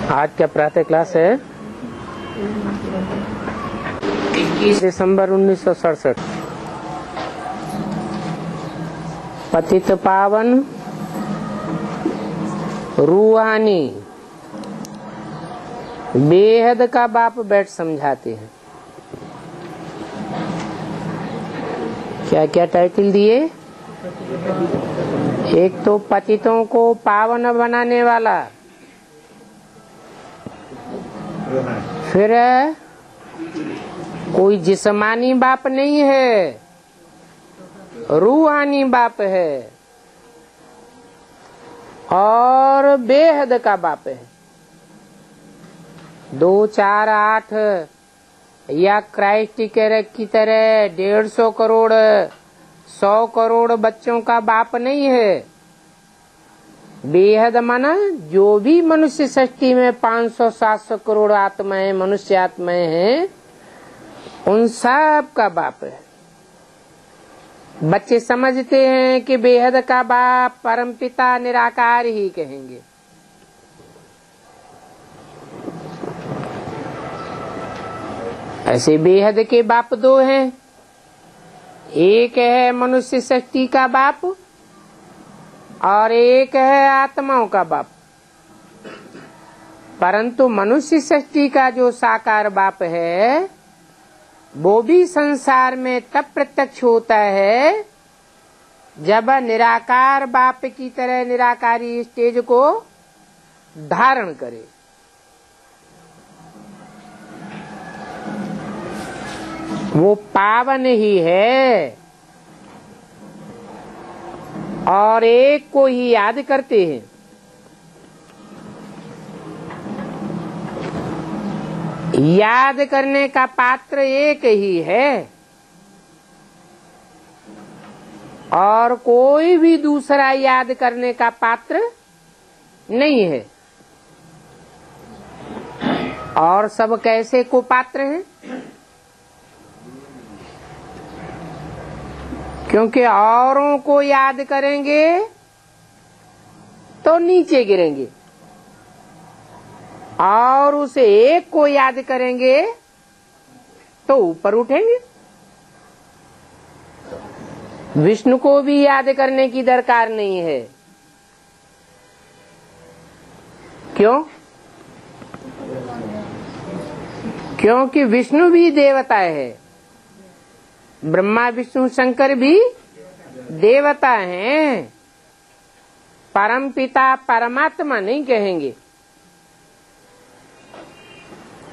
आज क्या प्रातः क्लास है? 21 दिसंबर 1967। पतित पावन रूहानी बेहद का बाप बैठ समझाते हैं। क्या क्या टाइटल दिए? एक तो पतितों को पावन बनाने वाला, फिर कोई जिस्मानी बाप नहीं है, रूहानी बाप है और बेहद का बाप है। 2, 4, 8 या क्राइस्ट की तरह 150 करोड़ 100 करोड़ बच्चों का बाप नहीं है। बेहद माना जो भी मनुष्य सृष्टि में 500-700 करोड़ आत्माएं, मनुष्य आत्माएं हैं, उन सब का बाप है। बच्चे समझते हैं कि बेहद का बाप परमपिता निराकार ही कहेंगे। ऐसे बेहद के बाप 2 हैं। एक है मनुष्य सृष्टि का बाप और एक है आत्माओं का बाप। परंतु मनुष्य सृष्टि का जो साकार बाप है वो भी संसार में तब प्रत्यक्ष होता है जब निराकार बाप की तरह निराकारी स्टेज को धारण करे। वो पावन ही है और एक को ही याद करते हैं। याद करने का पात्र एक ही है और कोई भी दूसरा याद करने का पात्र नहीं है। और सब कैसे को पात्र हैं? क्योंकि औरों को याद करेंगे तो नीचे गिरेंगे और उसे एक को याद करेंगे तो ऊपर उठेंगे। विष्णु को भी याद करने की दरकार नहीं है। क्यों? क्योंकि विष्णु भी देवता है, ब्रह्मा विष्णु शंकर भी देवता हैं। परम पिता परमात्मा नहीं कहेंगे।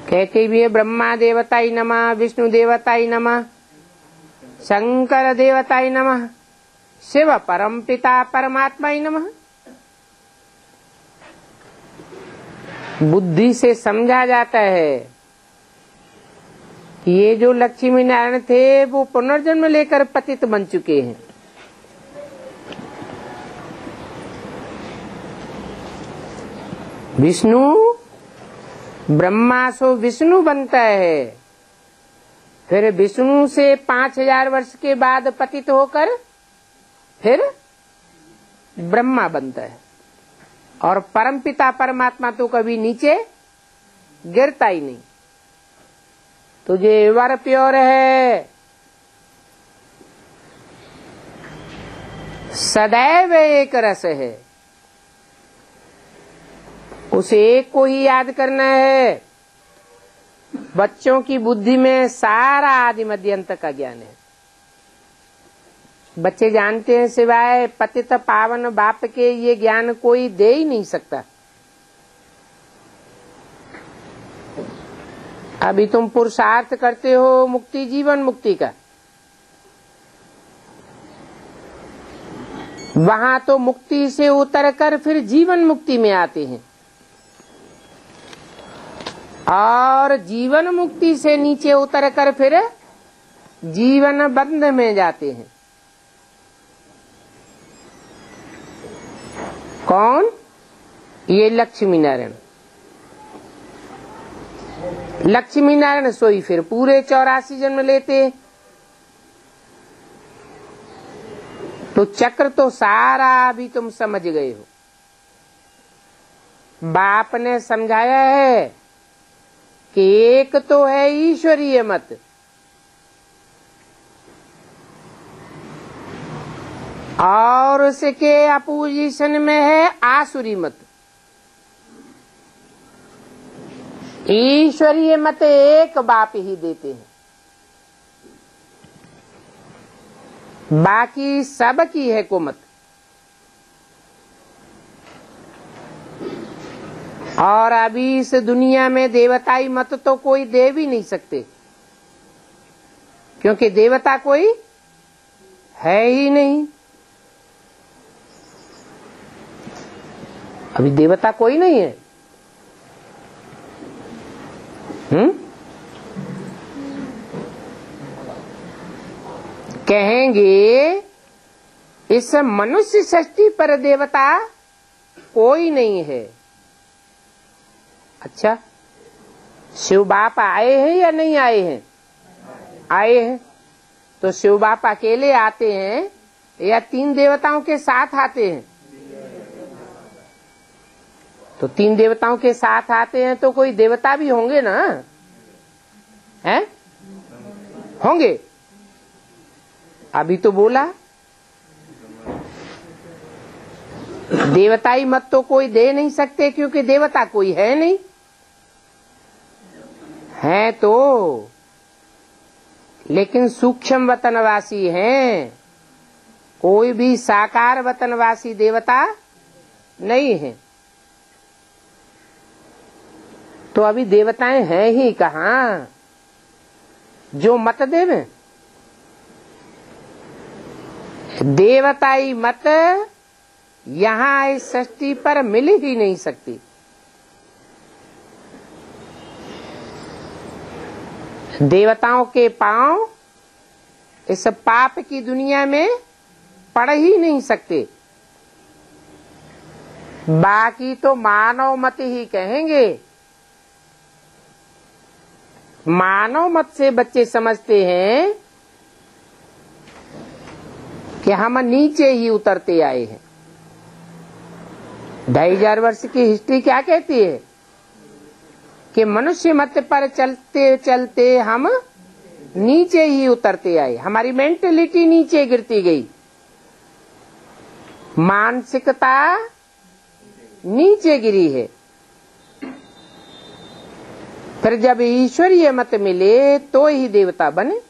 कहते भी है ब्रह्मा देवताय नमः, विष्णु देवताय नमः, शंकर देवताय नमः, शिव परम पिता परमात्माय नमः। बुद्धि से समझा जाता है कि ये जो लक्ष्मी नारायण थे वो पुनर्जन्म लेकर पतित बन चुके हैं। विष्णु ब्रह्मा सो विष्णु बनता है, फिर विष्णु से 5000 वर्ष के बाद पतित होकर फिर ब्रह्मा बनता है। और परमपिता परमात्मा तो कभी नीचे गिरता ही नहीं। तुझे वर प्योर है, सदैव एक रस है, उस एक को ही याद करना है। बच्चों की बुद्धि में सारा आदि मध्य अंत का ज्ञान है। बच्चे जानते हैं सिवाय पतित पावन बाप के ये ज्ञान कोई दे ही नहीं सकता। अभी तुम पुरुषार्थ करते हो मुक्ति, जीवन मुक्ति का, वहां तो मुक्ति से उतरकर फिर जीवन मुक्ति में आते हैं और जीवन मुक्ति से नीचे उतरकर फिर जीवन बंध में जाते हैं। कौन? ये लक्ष्मी नारायण। लक्ष्मी नारायण सोई फिर पूरे 84 जन्म लेते। तो चक्र तो सारा अभी तुम समझ गए हो। बाप ने समझाया है कि एक तो है ईश्वरीय मत, और उसके अपोजिशन में है आसुरी मत। ईश्वरीय मत एक बाप ही देते हैं, बाकी सब की है को मत। और अभी इस दुनिया में देवताई मत तो कोई दे भी नहीं सकते, क्योंकि देवता कोई है ही नहीं। अभी देवता कोई नहीं है। कहेंगे इस मनुष्य सृष्टि पर देवता कोई नहीं है। अच्छा, शिव बाप आए हैं या नहीं आए हैं? आए हैं। तो शिव बाप अकेले आते हैं या 3 देवताओं के साथ आते हैं? तो 3 देवताओं के साथ आते हैं तो कोई देवता भी होंगे ना, हैं? होंगे। अभी तो बोला देवताई मत तो कोई दे नहीं सकते, क्योंकि देवता कोई है नहीं। है तो, लेकिन सूक्ष्म वतनवासी हैं, कोई भी साकार वतनवासी देवता नहीं है। तो अभी देवताएं हैं ही कहाँ जो मत देवे? देवताई मत यहाँ इस सृष्टि पर मिल ही नहीं सकती। देवताओं के पांव इस पाप की दुनिया में पड़ ही नहीं सकते। बाकी तो मानव मत ही कहेंगे। मानव मत से बच्चे समझते हैं कि हम नीचे ही उतरते आए हैं। 2500 वर्ष की हिस्ट्री क्या कहती है कि मनुष्य मत पर चलते चलते हम नीचे ही उतरते आए। हमारी मेंटलिटी नीचे गिरती गई, मानसिकता नीचे गिरी है। फिर जब ईश्वरीय मत मिले तो ही देवता बने।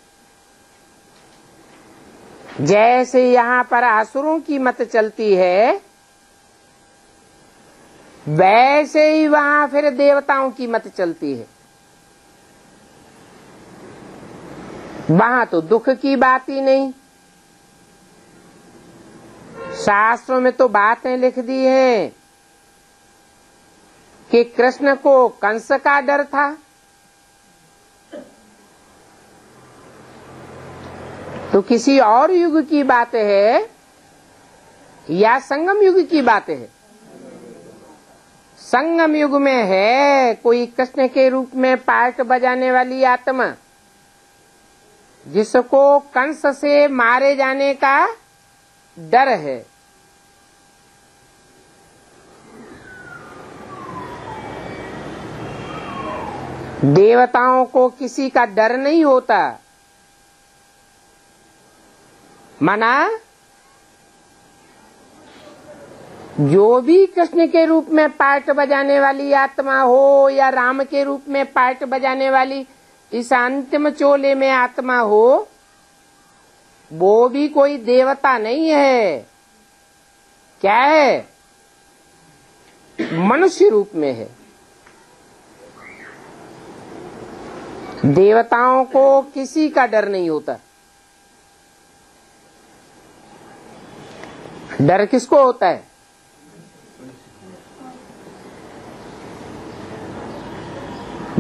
जैसे यहाँ पर असुरों की मत चलती है, वैसे ही वहाँ फिर देवताओं की मत चलती है। वहाँ तो दुख की बात ही नहीं। शास्त्रों में तो बातें लिख दी हैं कि कृष्ण को कंस का डर था, तो किसी और युग की बात है या संगम युग की बात है? संगम युग में है कोई कृष्ण के रूप में पार्ट बजाने वाली आत्मा, जिसको कंस से मारे जाने का डर है। देवताओं को किसी का डर नहीं होता। माना जो भी कृष्ण के रूप में पार्ट बजाने वाली आत्मा हो या राम के रूप में पार्ट बजाने वाली इस अंतिम चोले में आत्मा हो, वो भी कोई देवता नहीं है। क्या है? मनुष्य रूप में है। देवताओं को किसी का डर नहीं होता। डर किसको होता है?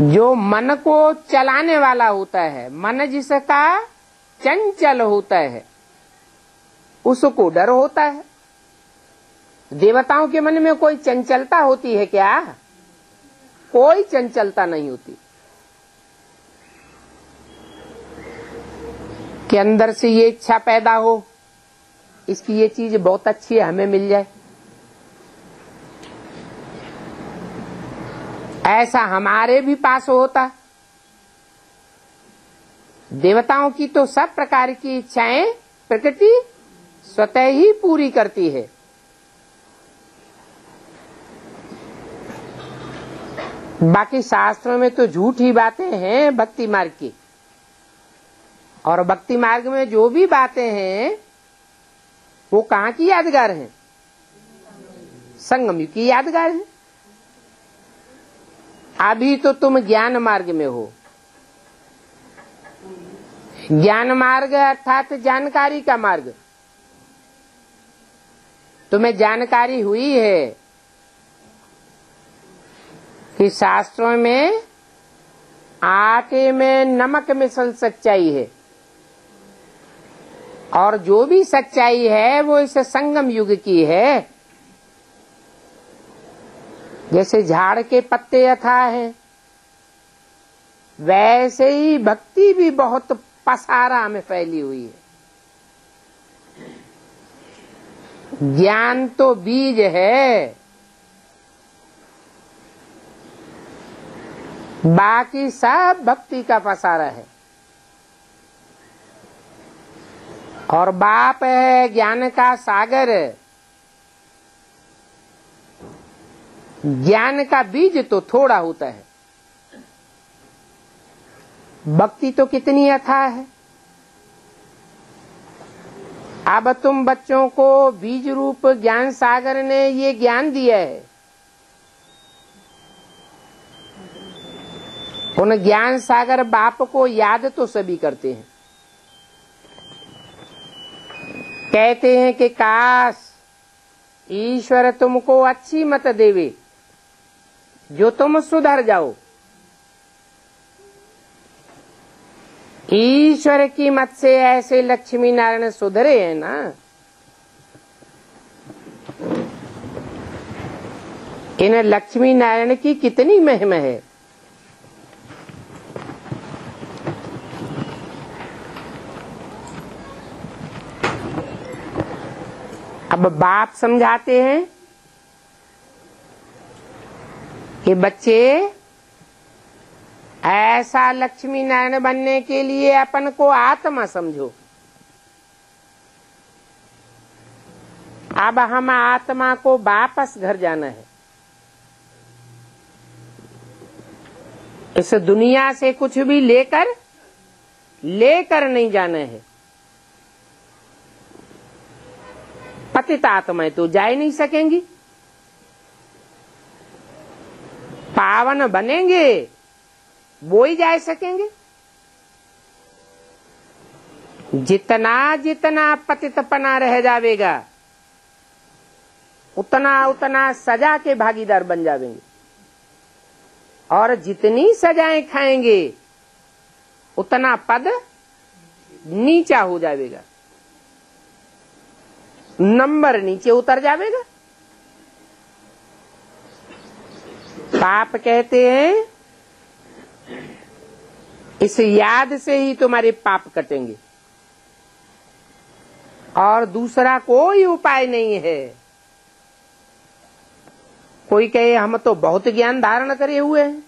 जो मन को चलाने वाला होता है, मन जिसका चंचल होता है, उसको डर होता है। देवताओं के मन में कोई चंचलता होती है क्या? कोई चंचलता नहीं होती। कि अंदर से ये इच्छा पैदा हो, इसकी ये चीज बहुत अच्छी है, हमें मिल जाए। ऐसा हमारे भी पास होता। देवताओं की तो सब प्रकार की इच्छाएं प्रकृति स्वतः ही पूरी करती है। बाकी शास्त्रों में तो झूठी बातें हैं भक्ति मार्ग की, और भक्ति मार्ग में जो भी बातें हैं वो कहाँ की यादगार हैं? संगम युग की यादगार है। अभी तो तुम ज्ञान मार्ग में हो। ज्ञान मार्ग अर्थात जानकारी का मार्ग। तुम्हें जानकारी हुई है कि शास्त्रों में आटे में नमक मिसल सच्चाई है, और जो भी सच्चाई है वो इस संगम युग की है। जैसे झाड़ के पत्ते अथाह हैं, वैसे ही भक्ति भी बहुत पसारा में फैली हुई है। ज्ञान तो बीज है, बाकी सब भक्ति का पसारा है। और बाप है ज्ञान का सागर। ज्ञान का बीज तो थोड़ा होता है, भक्ति तो कितनी अथाह है। अब तुम बच्चों को बीज रूप ज्ञान सागर ने ये ज्ञान दिया है, उन ज्ञान सागर बाप को याद तो सभी करते हैं। कहते हैं कि काश ईश्वर तुमको अच्छी मत देवे जो तुम सुधर जाओ। ईश्वर की मत से ऐसे लक्ष्मी नारायण सुधरे हैं ना, इन लक्ष्मी नारायण की कितनी महिमा है। अब बाप समझाते हैं कि बच्चे ऐसा लक्ष्मी नारायण बनने के लिए अपन को आत्मा समझो। अब हम आत्मा को वापस घर जाना है। इस दुनिया से कुछ भी लेकर नहीं जाना है। पतित आत्माएं तो जा ही नहीं सकेंगी। पावन बनेंगे वो ही जा सकेंगे। जितना जितना पतितपना रह जावेगा उतना सजा के भागीदार बन जावेंगे, और जितनी सजाएं खाएंगे उतना पद नीचा हो जाएगा, नंबर नीचे उतर जाएगा। पाप कहते हैं इस याद से ही तुम्हारे पाप कटेंगे, और दूसरा कोई उपाय नहीं है। कोई कहे हम तो बहुत ज्ञान धारण करे हुए हैं।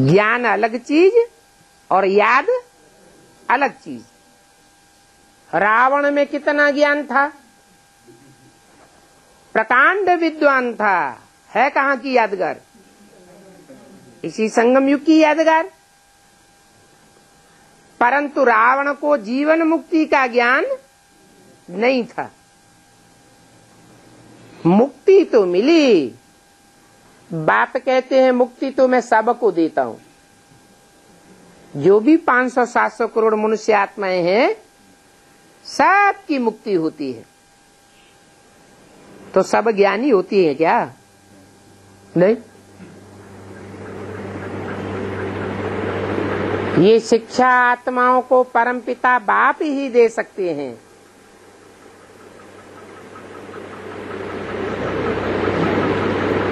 ज्ञान अलग चीज और याद अलग चीज। रावण में कितना ज्ञान था, प्रकांड विद्वान था, है कहाँ की यादगार? इसी संगम युग की यादगार। परंतु रावण को जीवन मुक्ति का ज्ञान नहीं था। मुक्ति तो मिली, बाप कहते हैं मुक्ति तो मैं सबको देता हूं। जो भी 500-700 करोड़ मनुष्य आत्माएं हैं सबकी मुक्ति होती है। तो सब ज्ञानी होती है क्या? नहीं। ये शिक्षा आत्माओं को परमपिता बाप ही दे सकते हैं।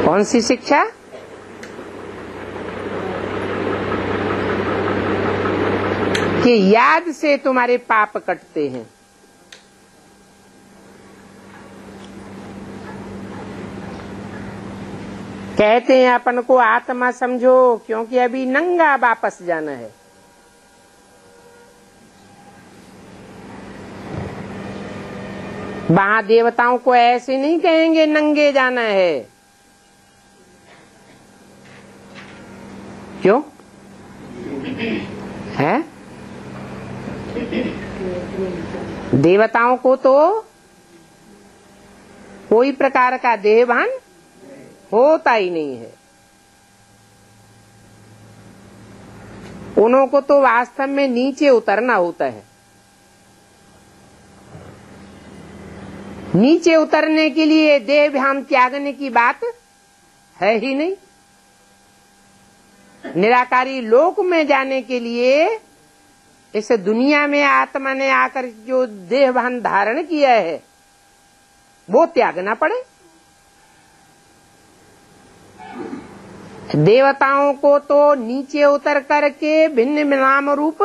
कौन सी शिक्षा? कि याद से तुम्हारे पाप कटते हैं। कहते हैं अपन को आत्मा समझो, क्योंकि अभी नंगा वापस जाना है। वहां देवताओं को ऐसे नहीं कहेंगे नंगे जाना है। क्यों है? देवताओं को तो कोई प्रकार का देहभान होता ही नहीं है। उन्हों को तो वास्तव में नीचे उतरना होता है। नीचे उतरने के लिए देहभान त्यागने की बात है ही नहीं। निराकारी लोक में जाने के लिए इस दुनिया में आत्मा ने आकर जो देहभान धारण किया है वो त्यागना पड़े। देवताओं को तो नीचे उतर करके भिन्न नाम रूप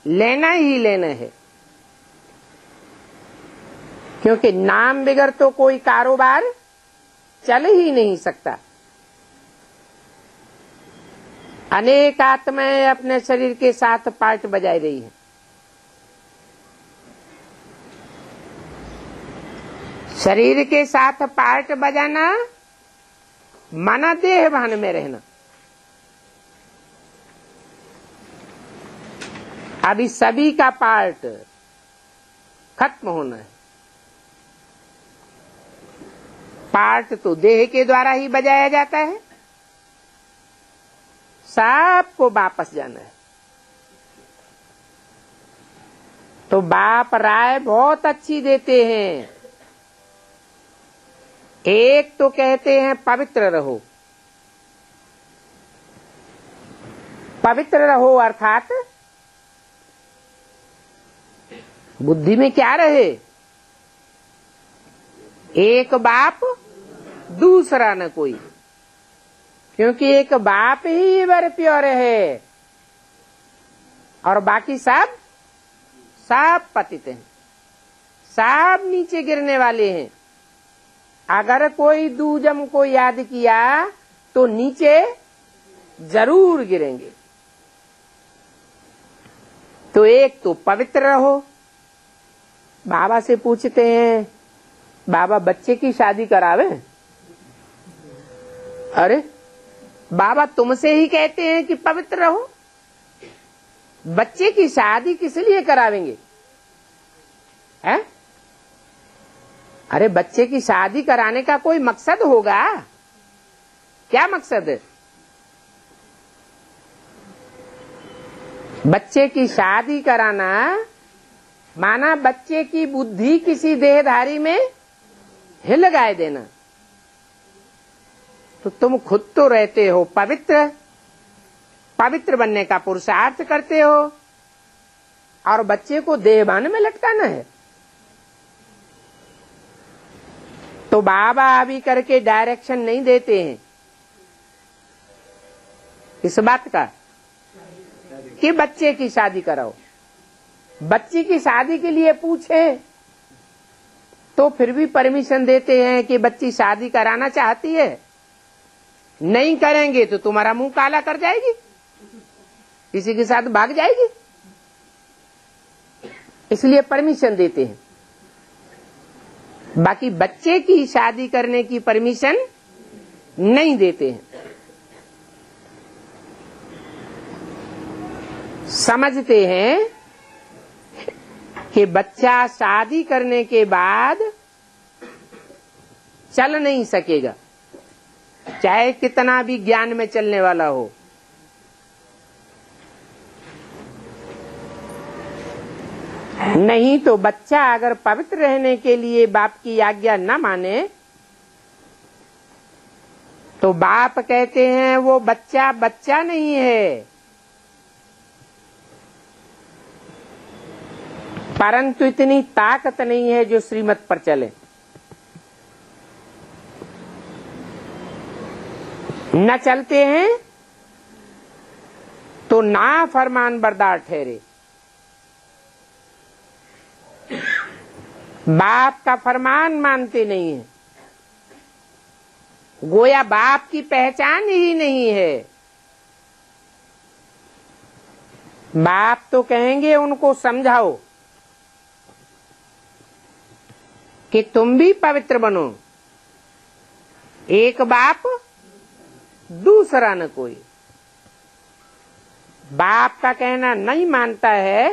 लेना ही लेना है, क्योंकि नाम बगैर तो कोई कारोबार चल ही नहीं सकता। अनेक आत्माएं अपने शरीर के साथ पार्ट बजाई रही है। शरीर के साथ पार्ट बजाना माना देहभान में रहना। अभी सभी का पार्ट खत्म होना है। पार्ट तो देह के द्वारा ही बजाया जाता है। सबको वापस जाना है। तो बाप राय बहुत अच्छी देते हैं। एक तो कहते हैं पवित्र रहो। पवित्र रहो अर्थात बुद्धि में क्या रहे? एक बाप दूसरा न कोई, क्योंकि एक बाप ही वर प्योर है और बाकी सब पतित हैं, सब नीचे गिरने वाले हैं। अगर कोई दूजम को याद किया तो नीचे जरूर गिरेंगे। तो एक तो पवित्र रहो। बाबा से पूछते हैं, बाबा बच्चे की शादी करावे? अरे बाबा तुमसे ही कहते हैं कि पवित्र रहो, बच्चे की शादी किस लिए करावेंगे? है? अरे बच्चे की शादी कराने का कोई मकसद होगा? क्या मकसद है? बच्चे की शादी कराना माना बच्चे की बुद्धि किसी देहधारी में हिल गाए देना। तो तुम खुद तो रहते हो पवित्र, पवित्र बनने का पुरुषार्थ करते हो और बच्चे को देहभान में लटकाना है। तो बाबा अभी करके डायरेक्शन नहीं देते हैं इस बात का कि बच्चे की शादी कराओ। बच्ची की शादी के लिए पूछे तो फिर भी परमिशन देते हैं कि बच्ची शादी कराना चाहती है, नहीं करेंगे तो तुम्हारा मुंह काला कर जाएगी, किसी के साथ भाग जाएगी, इसलिए परमिशन देते हैं। बाकी बच्चे की शादी करने की परमिशन नहीं देते हैं। समझते हैं कि बच्चा शादी करने के बाद चल नहीं सकेगा, चाहे कितना भी ज्ञान में चलने वाला हो। नहीं तो बच्चा अगर पवित्र रहने के लिए बाप की आज्ञा न माने तो बाप कहते हैं वो बच्चा बच्चा नहीं है, परंतु इतनी ताकत नहीं है जो श्रीमत पर चले। न चलते हैं तो ना फरमान बरदार ठहरे। बाप का फरमान मानते नहीं है, गोया बाप की पहचान ही नहीं है। बाप तो कहेंगे उनको समझाओ कि तुम भी पवित्र बनो, एक बाप दूसरा न कोई। बाप का कहना नहीं मानता है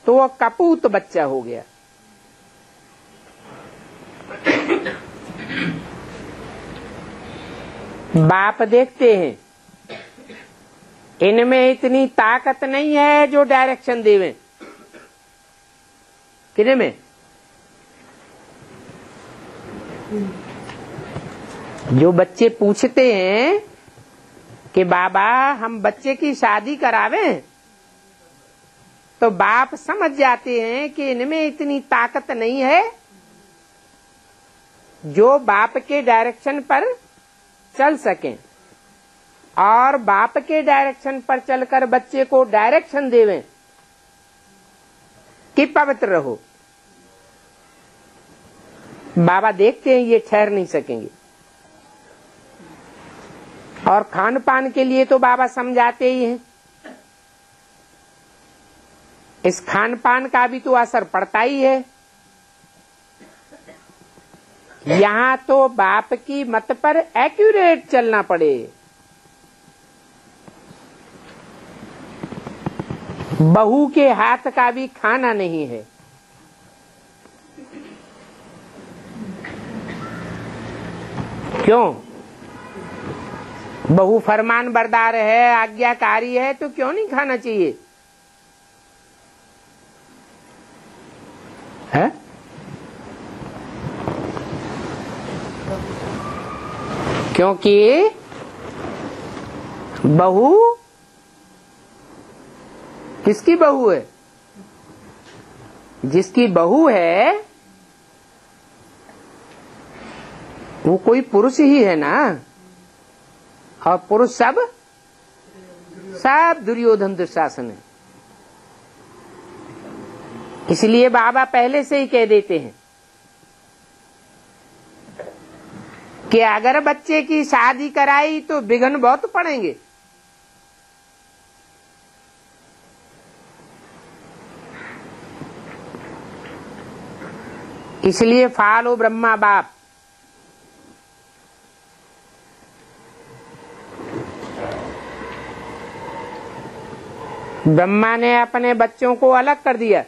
तो वो कपूत बच्चा हो गया। बाप देखते हैं इनमें इतनी ताकत नहीं है जो डायरेक्शन देवे। किनमें? जो बच्चे पूछते हैं कि बाबा हम बच्चे की शादी करावें, तो बाप समझ जाते हैं कि इनमें इतनी ताकत नहीं है जो बाप के डायरेक्शन पर चल सकें और बाप के डायरेक्शन पर चलकर बच्चे को डायरेक्शन देवें कि पवित्र रहो। बाबा देखते हैं ये ठहर नहीं सकेंगे, और खान पान के लिए तो बाबा समझाते ही हैं। इस खान पान का भी तो असर पड़ता ही है। यहाँ तो बाप की मत पर एक्यूरेट चलना पड़े। बहू के हाथ का भी खाना नहीं है। क्यों? बहू फरमान बरदार है, आज्ञाकारी है, तो क्यों नहीं खाना चाहिए? है? क्योंकि बहू किसकी बहू है? जिसकी बहू है वो कोई पुरुष ही है ना, और पुरुष सब दुर्योधन दुशासन है। इसलिए बाबा पहले से ही कह देते हैं कि अगर बच्चे की शादी कराई तो विघ्न बहुत पड़ेंगे। इसलिए फालो ब्रह्मा बाप। ब्रह्मा ने अपने बच्चों को अलग कर दिया।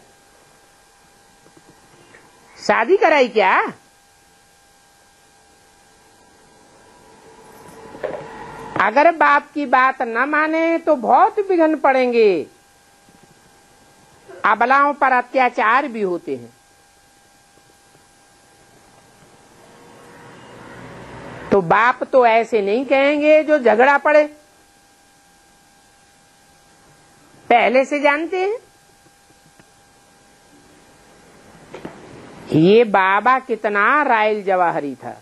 शादी कराई क्या? अगर बाप की बात न माने तो बहुत विघ्न पड़ेंगे। अबलाओं पर अत्याचार भी होते हैं। तो बाप तो ऐसे नहीं कहेंगे जो झगड़ा पड़े, पहले से जानते हैं। ये बाबा कितना रायल जवाहरी था।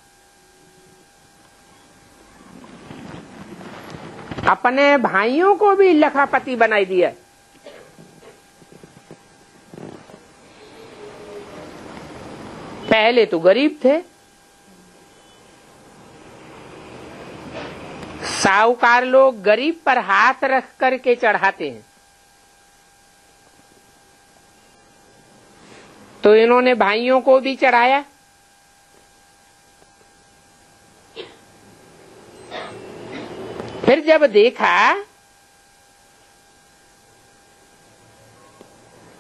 अपने भाइयों को भी लखापति बनाई दिया। पहले तो गरीब थे, साहूकार लोग गरीब पर हाथ रख करके चढ़ाते हैं, तो इन्होंने भाइयों को भी चढ़ाया। फिर जब देखा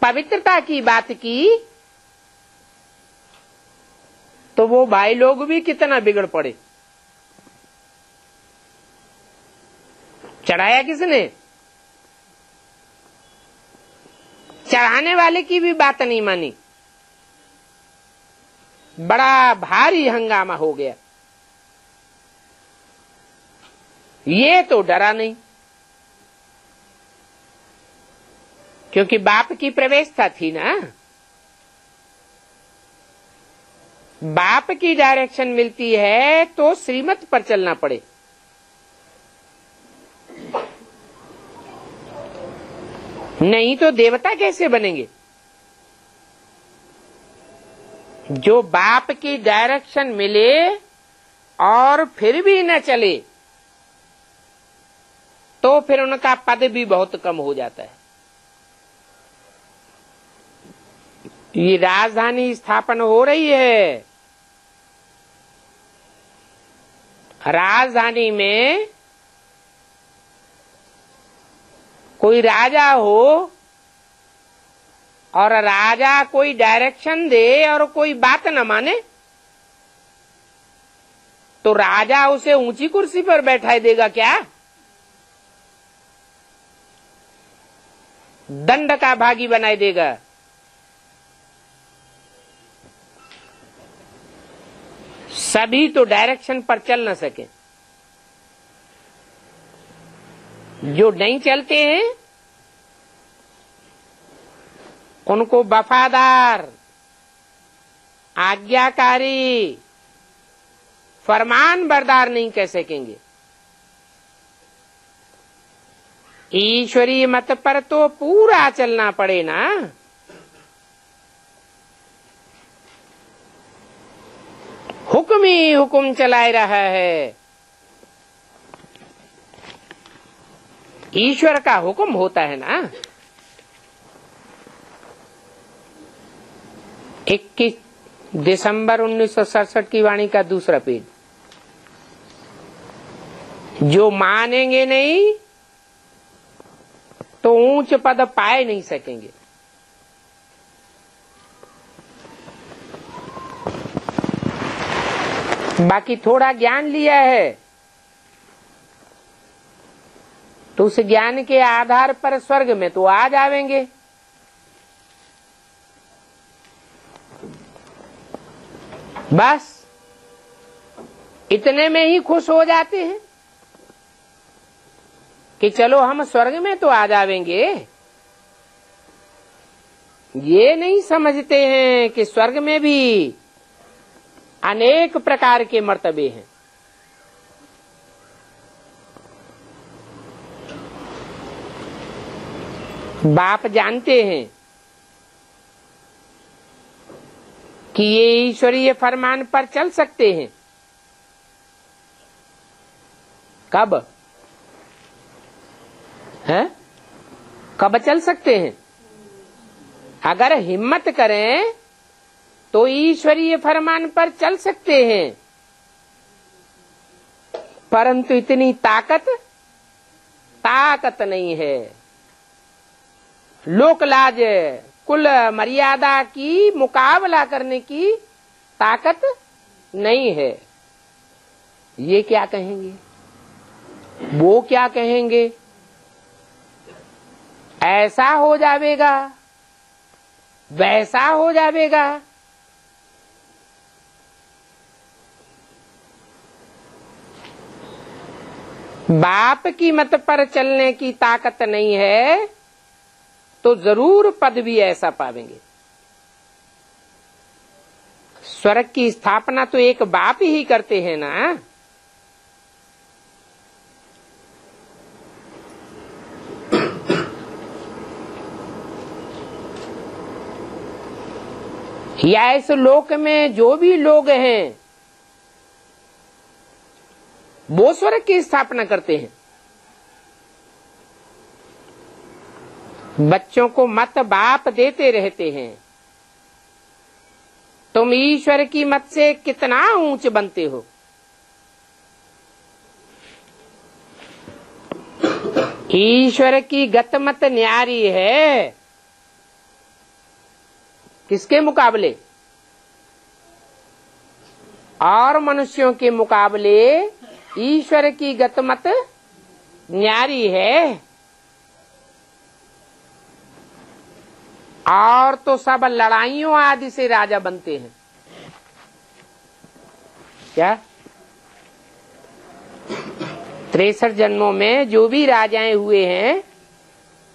पवित्रता की बात की, तो वो भाई लोग भी कितना बिगड़ पड़े। चढ़ाया किसने? चढ़ाने वाले की भी बात नहीं मानी। बड़ा भारी हंगामा हो गया। ये तो डरा नहीं, क्योंकि बाप की प्रवेशता थी ना। बाप की डायरेक्शन मिलती है तो श्रीमत पर चलना पड़े। नहीं तो देवता कैसे बनेंगे? जो बाप की डायरेक्शन मिले और फिर भी न चले तो फिर उनका पद भी बहुत कम हो जाता है। ये राजधानी स्थापन हो रही है, राजधानी में कोई राजा हो और राजा कोई डायरेक्शन दे और कोई बात न माने तो राजा उसे ऊंची कुर्सी पर बैठा देगा क्या? दंड का भागी बनाए देगा। सभी तो डायरेक्शन पर चल न सके। जो नहीं चलते हैं उनको वफादार, आज्ञाकारी, फरमान बरदार नहीं कह सकेंगे। ईश्वरीय मत पर तो पूरा चलना पड़े ना। हुक्म ही हुक्म चलाए रहा है। ईश्वर का हुक्म होता है ना। 21 दिसंबर 1967 की वाणी का दूसरा पेज। जो मानेंगे नहीं तो ऊंच पद पाए नहीं सकेंगे। बाकी थोड़ा ज्ञान लिया है तो उस ज्ञान के आधार पर स्वर्ग में तो आ जाएंगे। बस इतने में ही खुश हो जाते हैं कि चलो हम स्वर्ग में तो आ जाएंगे। ये नहीं समझते हैं कि स्वर्ग में भी अनेक प्रकार के मर्तबे हैं। बाप जानते हैं कि ये ईश्वरीय फरमान पर चल सकते हैं। कब है? कब चल सकते हैं? अगर हिम्मत करें तो ईश्वरीय फरमान पर चल सकते हैं, परंतु इतनी ताकत नहीं है। लोक लाज, कुल मर्यादा की मुकाबला करने की ताकत नहीं है। ये क्या कहेंगे, वो क्या कहेंगे, ऐसा हो जाएगा, वैसा हो जाएगा। बाप की मत पर चलने की ताकत नहीं है तो जरूर पद भी ऐसा पावेंगे। स्वर्ग की स्थापना तो एक बाप ही करते हैं ना। या इस लोक में जो भी लोग हैं वो स्वर्ग की स्थापना करते हैं। बच्चों को मत बाप देते रहते हैं, तुम ईश्वर की मत से कितना ऊंच बनते हो। ईश्वर की गत मत न्यारी है। किसके मुकाबले? और मनुष्यों के मुकाबले ईश्वर की गत मत न्यारी है। और तो सब लड़ाइयों आदि से राजा बनते हैं। क्या 63 जन्मों में जो भी राजाएं हुए हैं,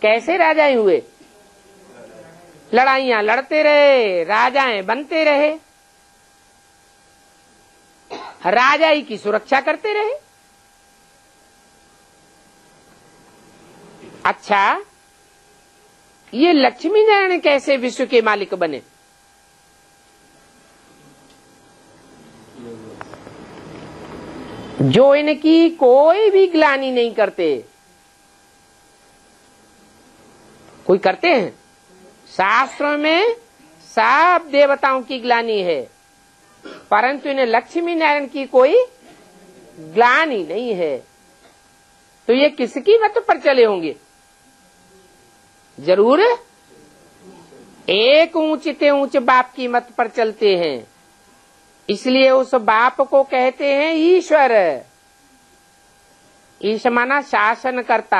कैसे राजाएं हुए? लड़ाइयां लड़ते रहे, राजाएं बनते रहे, राजाई की सुरक्षा करते रहे। अच्छा, ये लक्ष्मी नारायण कैसे विश्व के मालिक बने? जो इनकी कोई भी ग्लानि नहीं करते। कोई करते हैं? शास्त्रों में सब देवताओं की ग्लानि है, परंतु इन्हें लक्ष्मी नारायण की कोई ग्लानि नहीं है। तो ये किसकी मत पर चले होंगे? जरूर एक ऊंचते ऊंच बाप की मत पर चलते हैं। इसलिए उस बाप को कहते हैं ईश्वर। ईश माना शासन करता,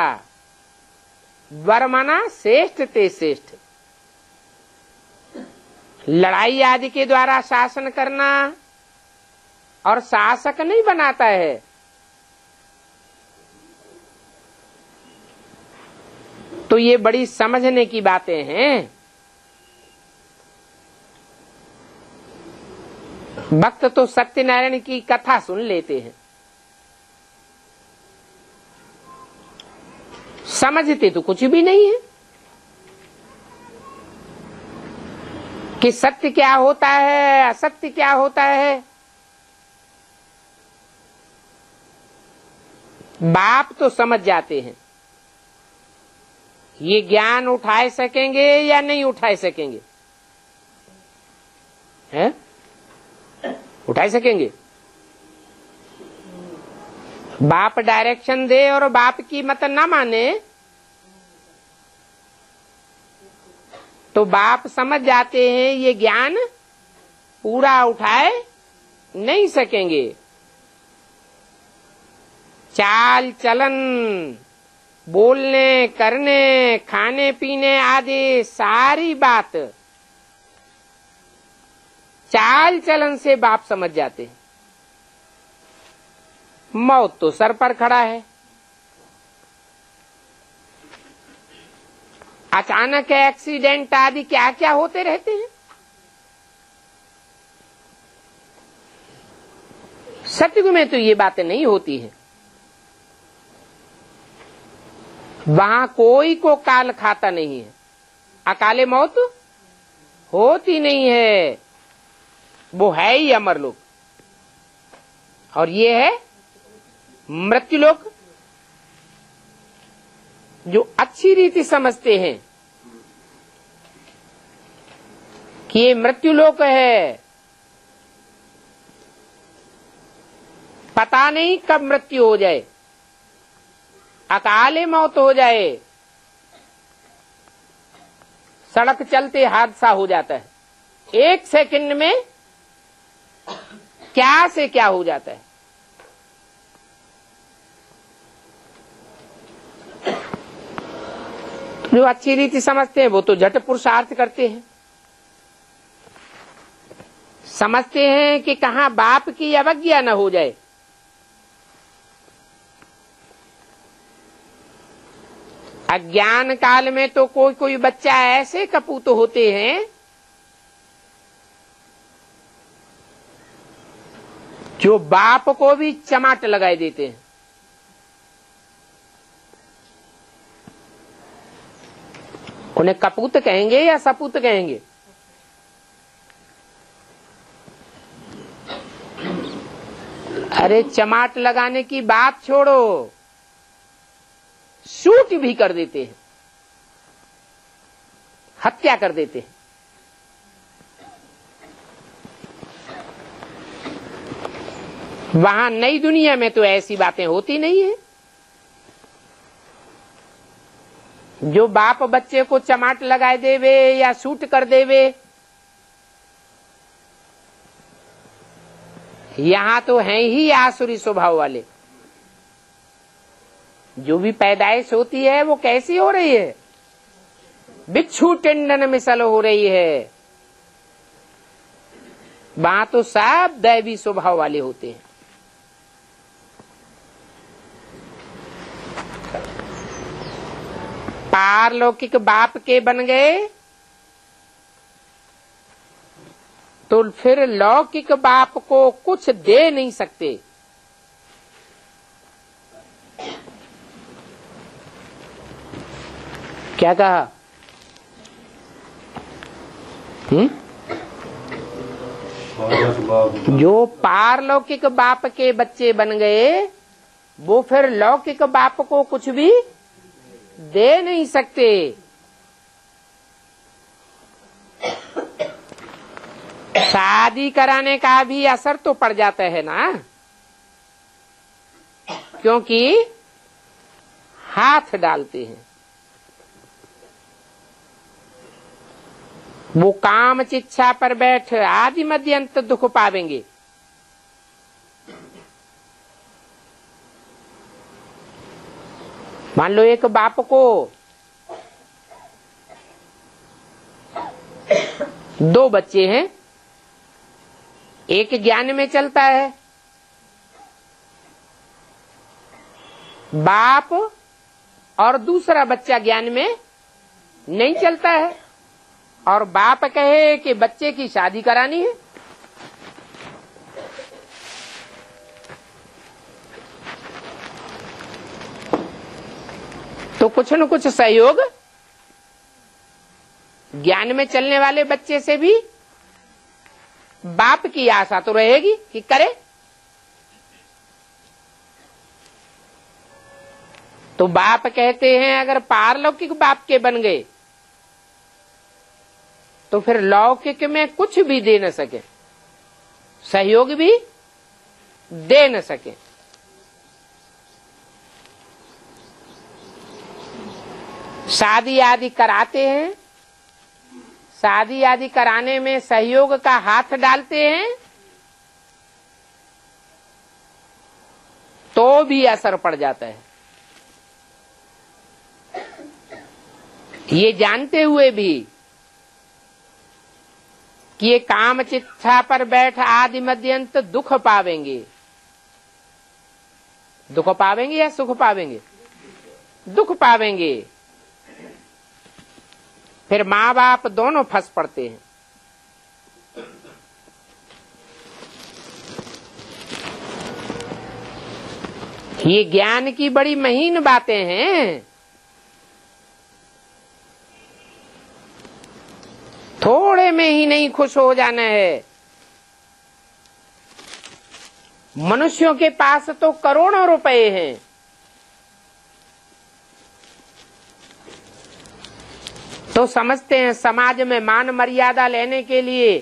वर माना श्रेष्ठ ते श्रेष्ठ। लड़ाई आदि के द्वारा शासन करना और शासक नहीं बनाता है। तो ये बड़ी समझने की बातें हैं। भक्त तो सत्यनारायण की कथा सुन लेते हैं, समझते तो कुछ भी नहीं है कि सत्य क्या होता है, असत्य क्या होता है। बाप तो समझ जाते हैं। ये ज्ञान उठाए सकेंगे या नहीं उठाए सकेंगे? हैं? उठाए सकेंगे? बाप डायरेक्शन दे और बाप की मत ना माने तो बाप समझ जाते हैं ये ज्ञान पूरा उठाए नहीं सकेंगे। चाल चलन, बोलने करने, खाने पीने आदि सारी बात चाल चलन से बाप समझ जाते हैं। मौत तो सर पर खड़ा है, अचानक एक्सीडेंट आदि क्या क्या होते रहते हैं। सतयुग में तो ये बातें नहीं होती हैं। वहां कोई को काल खाता नहीं है, अकाले मौत होती नहीं है। वो है ही अमरलोक और ये है मृत्युलोक। जो अच्छी रीति समझते हैं कि ये मृत्युलोक है, पता नहीं कब मृत्यु हो जाए, अकाले मौत हो जाए, सड़क चलते हादसा हो जाता है, एक सेकंड में क्या से क्या हो जाता है। जो अच्छी रीति समझते हैं वो तो झट पुरुषार्थ करते हैं, समझते हैं कि कहां बाप की अवज्ञा न हो जाए। अज्ञान काल में तो कोई कोई बच्चा ऐसे कपूत होते हैं जो बाप को भी चमाट लगाए देते हैं। उन्हें कपूत कहेंगे या सपूत कहेंगे? अरे चमाट लगाने की बात छोड़ो, शूट भी कर देते हैं, हत्या कर देते हैं। वहां नई दुनिया में तो ऐसी बातें होती नहीं है। जो बाप बच्चे को चमाट लगाए देवे या शूट कर देवे, यहां तो हैं ही आसुरी स्वभाव वाले। जो भी पैदाइश होती है वो कैसी हो रही है? बिच्छू टेंडन मिसल हो रही है। वहां तो सब दैवी स्वभाव वाले होते हैं। पारलौकिक बाप के बन गए तो फिर लौकिक बाप को कुछ दे नहीं सकते। क्या कहा? जो पारलौकिक बाप के बच्चे बन गए वो फिर लौकिक बाप को कुछ भी दे नहीं सकते। शादी कराने का भी असर तो पड़ जाता है ना, क्योंकि हाथ डालते हैं। वो काम चिच्छा पर बैठ आदि मध्य अंत दुख पावेंगे। मान लो एक बाप को 2 बच्चे हैं, एक ज्ञान में चलता है, बाप, और दूसरा बच्चा ज्ञान में नहीं चलता है, और बाप कहे कि बच्चे की शादी करानी है, तो कुछ न कुछ सहयोग ज्ञान में चलने वाले बच्चे से भी बाप की आशा तो रहेगी कि करे। तो बाप कहते हैं अगर पारलौकिक बाप के बन गए तो फिर लौकिक में कुछ भी दे न सके, सहयोग भी दे न सके। शादी आदि कराते हैं, शादी आदि कराने में सहयोग का हाथ डालते हैं तो भी असर पड़ जाता है। ये जानते हुए भी कि ये काम चिच्छा पर बैठ आदि मध्यंत दुख पावेंगे। दुख पावेंगे या सुख पावेंगे? दुख पावेंगे। फिर माँ बाप दोनों फंस पड़ते हैं। ये ज्ञान की बड़ी महीन बातें हैं। थोड़े में ही नहीं खुश हो जाना है। मनुष्यों के पास तो करोड़ों रुपए हैं, तो समझते हैं समाज में मान मर्यादा लेने के लिए,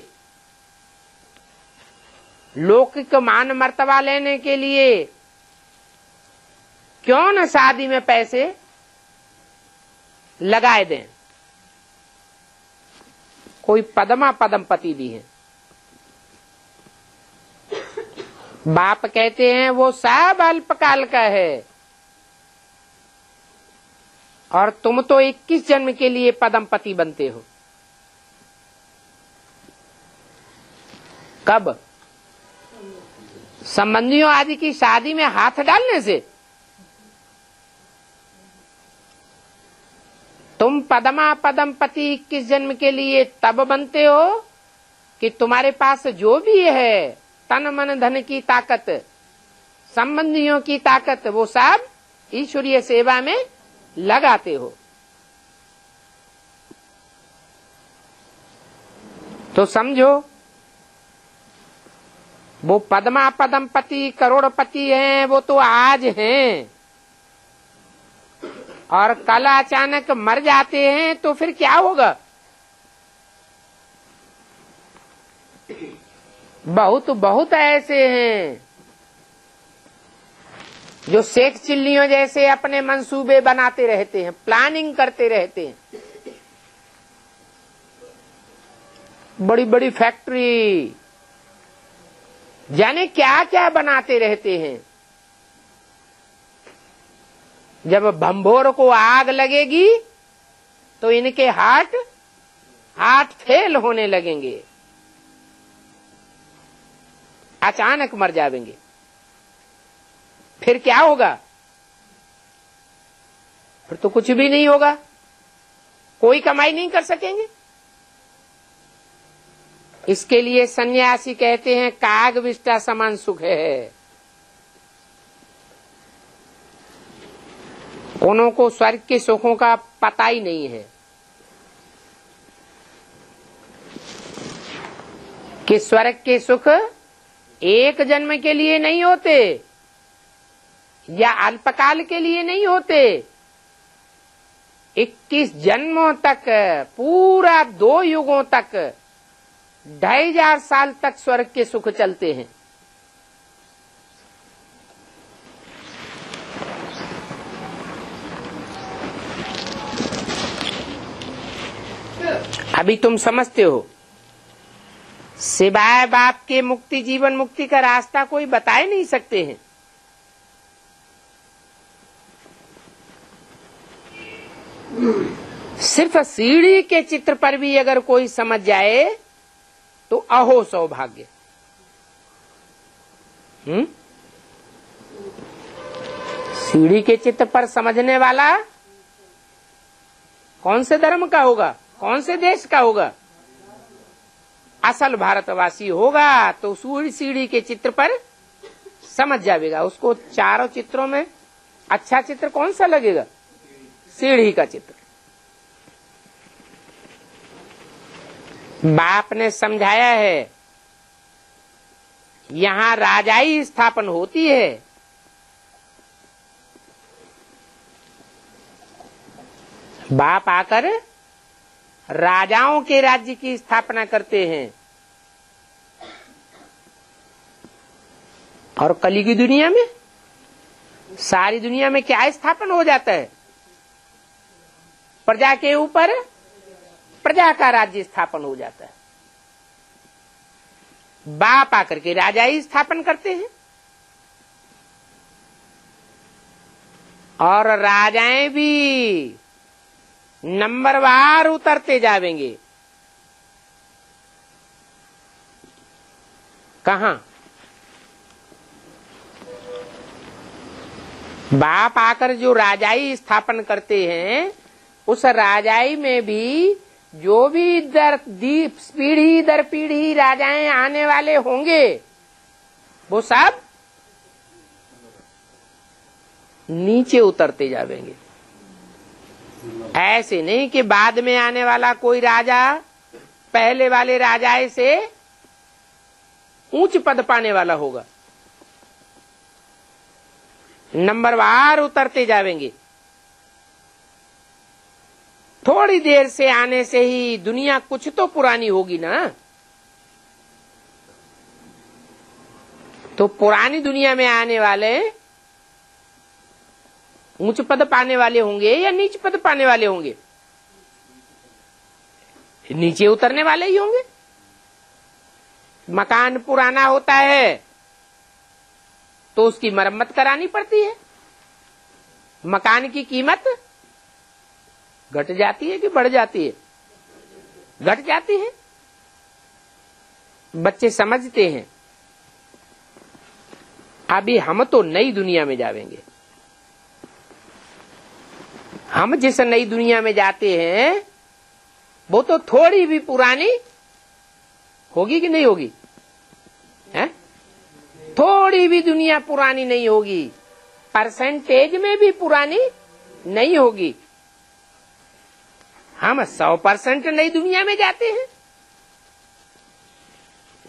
लौकिक मान मर्तबा लेने के लिए क्यों न शादी में पैसे लगाए दें। कोई पद्मा पदमपति भी है, बाप कहते हैं वो सब अल्पकाल का है और तुम तो 21 जन्म के लिए पदमपति बनते हो। कब? संबंधियों आदि की शादी में हाथ डालने से। तुम पद्मा पदमपति 21 जन्म के लिए तब बनते हो कि तुम्हारे पास जो भी है तन मन धन की ताकत, संबंधियों की ताकत, वो सब ईश्वरीय सेवा में लगाते हो। तो समझो वो पद्मा पदमपति करोड़पति हैं, वो तो आज हैं और कल अचानक मर जाते हैं तो फिर क्या होगा? बहुत बहुत ऐसे हैं जो शेख चिल्लियों जैसे अपने मंसूबे बनाते रहते हैं, प्लानिंग करते रहते हैं। बड़ी बड़ी फैक्ट्री, जाने क्या क्या बनाते रहते हैं। जब भंभोर को आग लगेगी तो इनके हार्ट फेल होने लगेंगे, अचानक मर जाएंगे। फिर क्या होगा? फिर तो कुछ भी नहीं होगा, कोई कमाई नहीं कर सकेंगे। इसके लिए सन्यासी कहते हैं काग विष्टा समान सुख है। उन्हों को स्वर्ग के सुखों का पता ही नहीं है। कि स्वर्ग के सुख एक जन्म के लिए नहीं होते या अल्पकाल के लिए नहीं होते, 21 जन्मों तक, पूरा 2 युगों तक, 2500 साल तक स्वर्ग के सुख चलते हैं। अभी तुम समझते हो, सिवाय बाप के मुक्ति, जीवन मुक्ति का रास्ता कोई बता ही नहीं सकते हैं। सिर्फ सीढ़ी के चित्र पर भी अगर कोई समझ जाए तो अहो सौभाग्य। सीढ़ी के चित्र पर समझने वाला कौन से धर्म का होगा, कौन से देश का होगा? असल भारतवासी होगा तो सीढ़ी के चित्र पर समझ जाएगा। उसको चारों चित्रों में अच्छा चित्र कौन सा लगेगा? सीढ़ी का चित्र। बाप ने समझाया है, यहां राजाई स्थापन होती है। बाप आकर राजाओं के राज्य की स्थापना करते हैं। और कली की दुनिया में, सारी दुनिया में क्या स्थापन हो जाता है? प्रजा के ऊपर प्रजा का राज्य स्थापन हो जाता है। बाप आकर के राजा ही स्थापन करते हैं और राजाएं भी नंबरवार उतरते जावेंगे। कहां? बाप आकर जो राजाई स्थापन करते हैं, उस राजाई में भी जो भी पीढ़ी दर पीढ़ी राजाएं आने वाले होंगे, वो सब नीचे उतरते जावेंगे। ऐसे नहीं कि बाद में आने वाला कोई राजा पहले वाले राजाए से ऊंच पद पाने वाला होगा। नंबरवार उतरते जावेंगे। थोड़ी देर से आने से ही दुनिया कुछ तो पुरानी होगी ना। तो पुरानी दुनिया में आने वाले ऊंच पद पाने वाले होंगे या नीच पद पाने वाले होंगे? नीचे उतरने वाले ही होंगे। मकान पुराना होता है तो उसकी मरम्मत करानी पड़ती है। मकान की कीमत घट जाती है कि बढ़ जाती है? घट जाती है। बच्चे समझते हैं। अभी हम तो नई दुनिया में जावेंगे। हम जिस नई दुनिया में जाते हैं वो तो थोड़ी भी पुरानी होगी कि नहीं होगी? है? थोड़ी भी दुनिया पुरानी नहीं होगी, परसेंटेज में भी पुरानी नहीं होगी। हम 100% नई दुनिया में जाते हैं।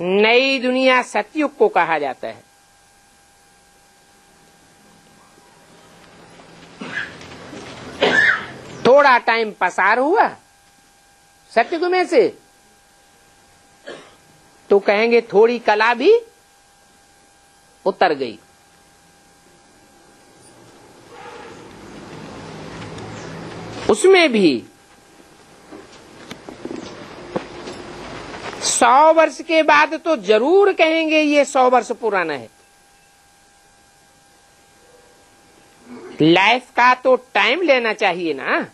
नई दुनिया सतयुग को कहा जाता है। थोड़ा टाइम पसार हुआ सतयुग में से तो कहेंगे थोड़ी कला भी उतर गई। उसमें भी 100 वर्ष के बाद तो जरूर कहेंगे ये 100 वर्ष पुराना है। लाइफ का तो टाइम लेना चाहिए ना।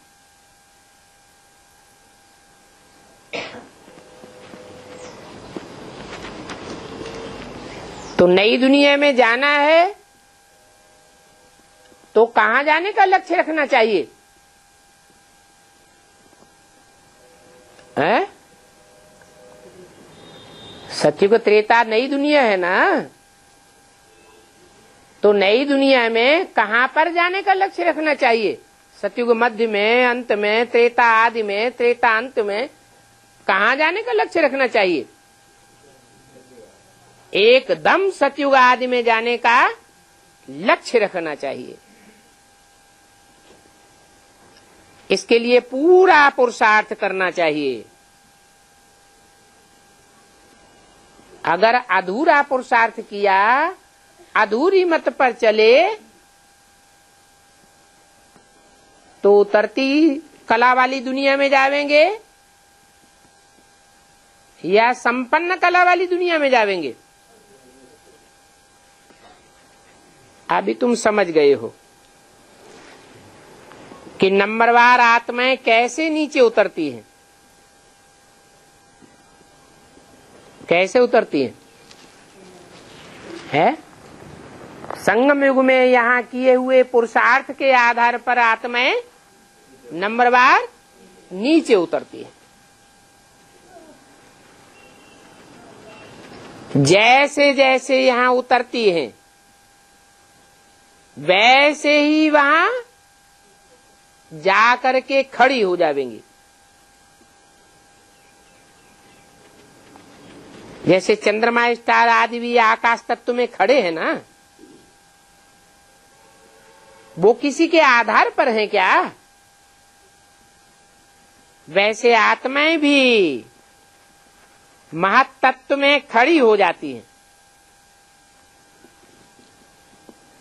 तो नई दुनिया में जाना है तो कहां जाने का लक्ष्य रखना चाहिए? सतयुग त्रेता नई दुनिया है ना। तो नई दुनिया में कहां पर जाने का लक्ष्य रखना चाहिए? सतयुग मध्य में, अंत में, त्रेता आदि में, त्रेता अंत में कहां जाने का लक्ष्य रखना चाहिए? एकदम सतयुग आदि में जाने का लक्ष्य रखना चाहिए। इसके लिए पूरा पुरुषार्थ करना चाहिए। अगर अधूरा पुरुषार्थ किया, अधूरी मत पर चले, तो उतरती कला वाली दुनिया में जावेंगे या संपन्न कला वाली दुनिया में जावेंगे। अभी तुम समझ गए हो कि नंबरवार आत्माएं कैसे नीचे उतरती हैं, कैसे उतरती हैं? है संगम युग में यहाँ किए हुए पुरुषार्थ के आधार पर आत्माएं नंबरवार नीचे उतरती है। जैसे जैसे यहाँ उतरती हैं, वैसे ही वहां जा करके खड़ी हो जाएंगी। जैसे चंद्रमा स्टार आदि भी आकाश तत्व में खड़े हैं ना, वो किसी के आधार पर हैं क्या? वैसे आत्माएं भी महत्तत्व में खड़ी हो जाती हैं,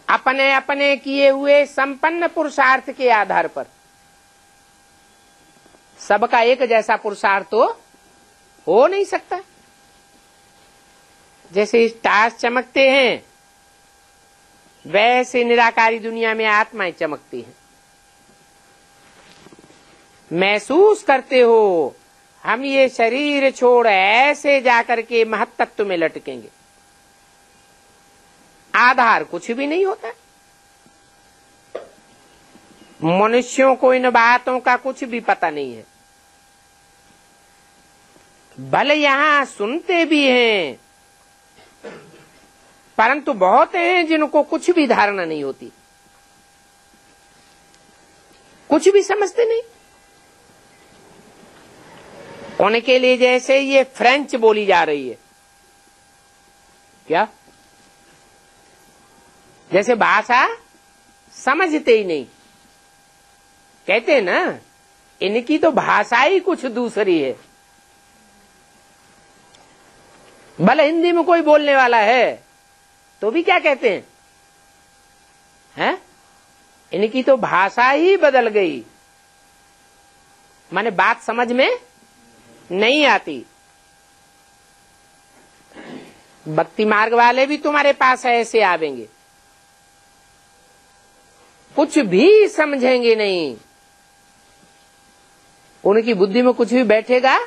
अपने अपने किए हुए संपन्न पुरुषार्थ के आधार पर। सबका एक जैसा पुरुषार्थ तो हो नहीं सकता। जैसे स्टार्स चमकते हैं, वैसे निराकारी दुनिया में आत्माएं चमकती हैं। महसूस करते हो हम ये शरीर छोड़ ऐसे जाकर के महत्तत्व में लटकेंगे। आधार कुछ भी नहीं होता। मनुष्यों को इन बातों का कुछ भी पता नहीं है। भले यहां सुनते भी हैं, परंतु बहुत हैं जिनको कुछ भी धारणा नहीं होती, कुछ भी समझते नहीं। उनके लिए जैसे ये फ्रेंच बोली जा रही है, क्या जैसे भाषा समझते ही नहीं। कहते हैं ना, इनकी तो भाषा ही कुछ दूसरी है। भले हिंदी में कोई बोलने वाला है तो भी क्या कहते हैं? इनकी तो भाषा ही बदल गई, माने बात समझ में नहीं आती। भक्ति मार्ग वाले भी तुम्हारे पास ऐसे आवेंगे, कुछ भी समझेंगे नहीं। उनकी बुद्धि में कुछ भी बैठेगा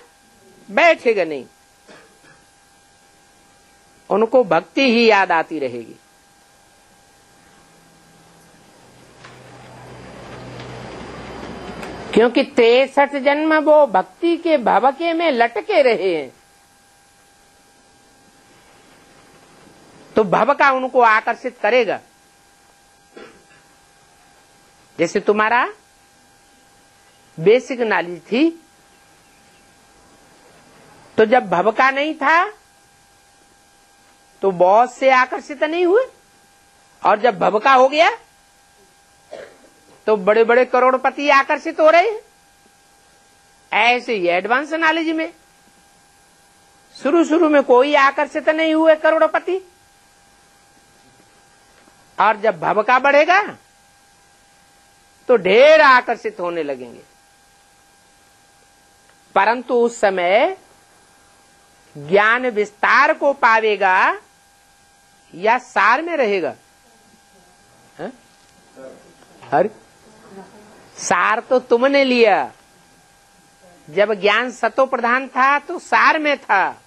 नहीं। उनको भक्ति ही याद आती रहेगी। क्योंकि 63 जन्म वो भक्ति के भवके में लटके रहे हैं, तो भवका उनको आकर्षित करेगा। जैसे तुम्हारा बेसिक नॉलेज थी, तो जब भवका नहीं था तो बहुत से आकर्षित नहीं हुए, और जब भवका हो गया तो बड़े बड़े करोड़पति आकर्षित हो रहे हैं। ऐसे ही एडवांस नॉलेज में शुरू में कोई आकर्षित नहीं हुए करोड़पति, और जब भवका बढ़ेगा तो ढेर आकर्षित होने लगेंगे। परंतु उस समय ज्ञान विस्तार को पावेगा या सार में रहेगा? हर सार तो तुमने लिया। जब ज्ञान सतो प्रधान था तो सार में था,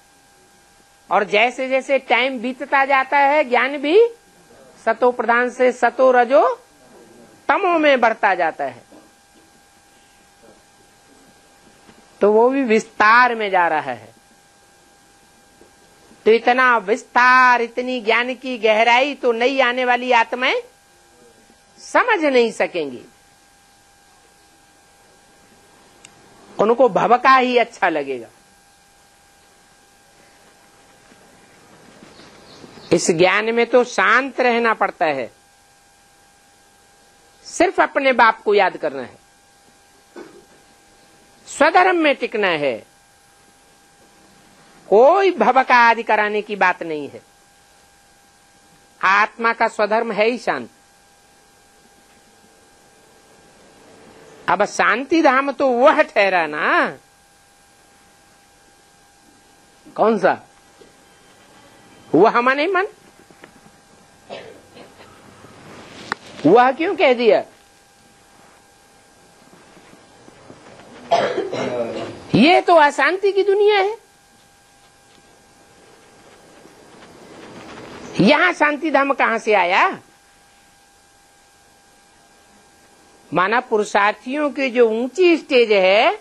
और जैसे जैसे टाइम बीतता जाता है ज्ञान भी सतो प्रधान से सतो रजो तमो में बढ़ता जाता है, तो वो भी विस्तार में जा रहा है। तो इतना विस्तार, इतनी ज्ञान की गहराई तो नई आने वाली आत्माएं समझ नहीं सकेंगी। उनको भवका ही अच्छा लगेगा। इस ज्ञान में तो शांत रहना पड़ता है, सिर्फ अपने बाप को याद करना है, स्वधर्म में टिकना है, कोई भवका आदि कराने की बात नहीं है। आत्मा का स्वधर्म है ही शांत। अब शांति धाम तो वह ठहरा ना, कौन सा? वह माने मन। वह क्यों कह दिया? ये तो अशांति की दुनिया है। यहां शांति धाम कहां से आया? माना पुरुषार्थियों की जो ऊंची स्टेज है,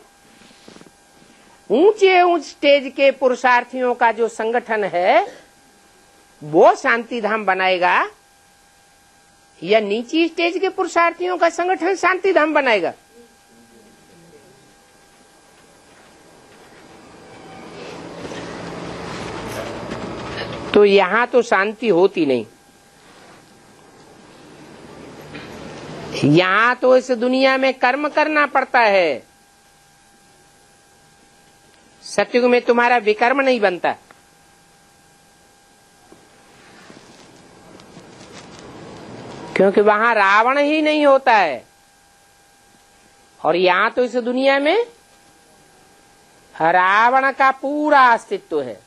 ऊंचे स्टेज के पुरुषार्थियों का जो संगठन है, वो शांति धाम बनाएगा, या नीची स्टेज के पुरुषार्थियों का संगठन शांति धाम बनाएगा? तो यहां तो शांति होती नहीं। यहां तो इस दुनिया में कर्म करना पड़ता है। सत्युग में तुम्हारा विकर्म नहीं बनता। क्योंकि वहां रावण ही नहीं होता है, और यहां तो इस दुनिया में रावण का पूरा अस्तित्व है।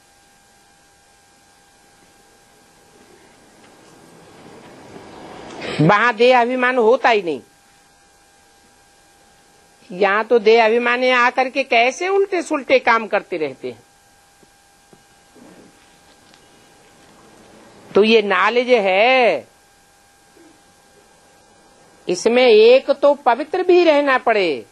वहां देह अभिमान होता ही नहीं। यहां तो देह अभिमानी आकर के कैसे उल्टे सुलटे काम करते रहते हैं। तो ये नॉलेज है, इसमें एक तो पवित्र भी रहना पड़े,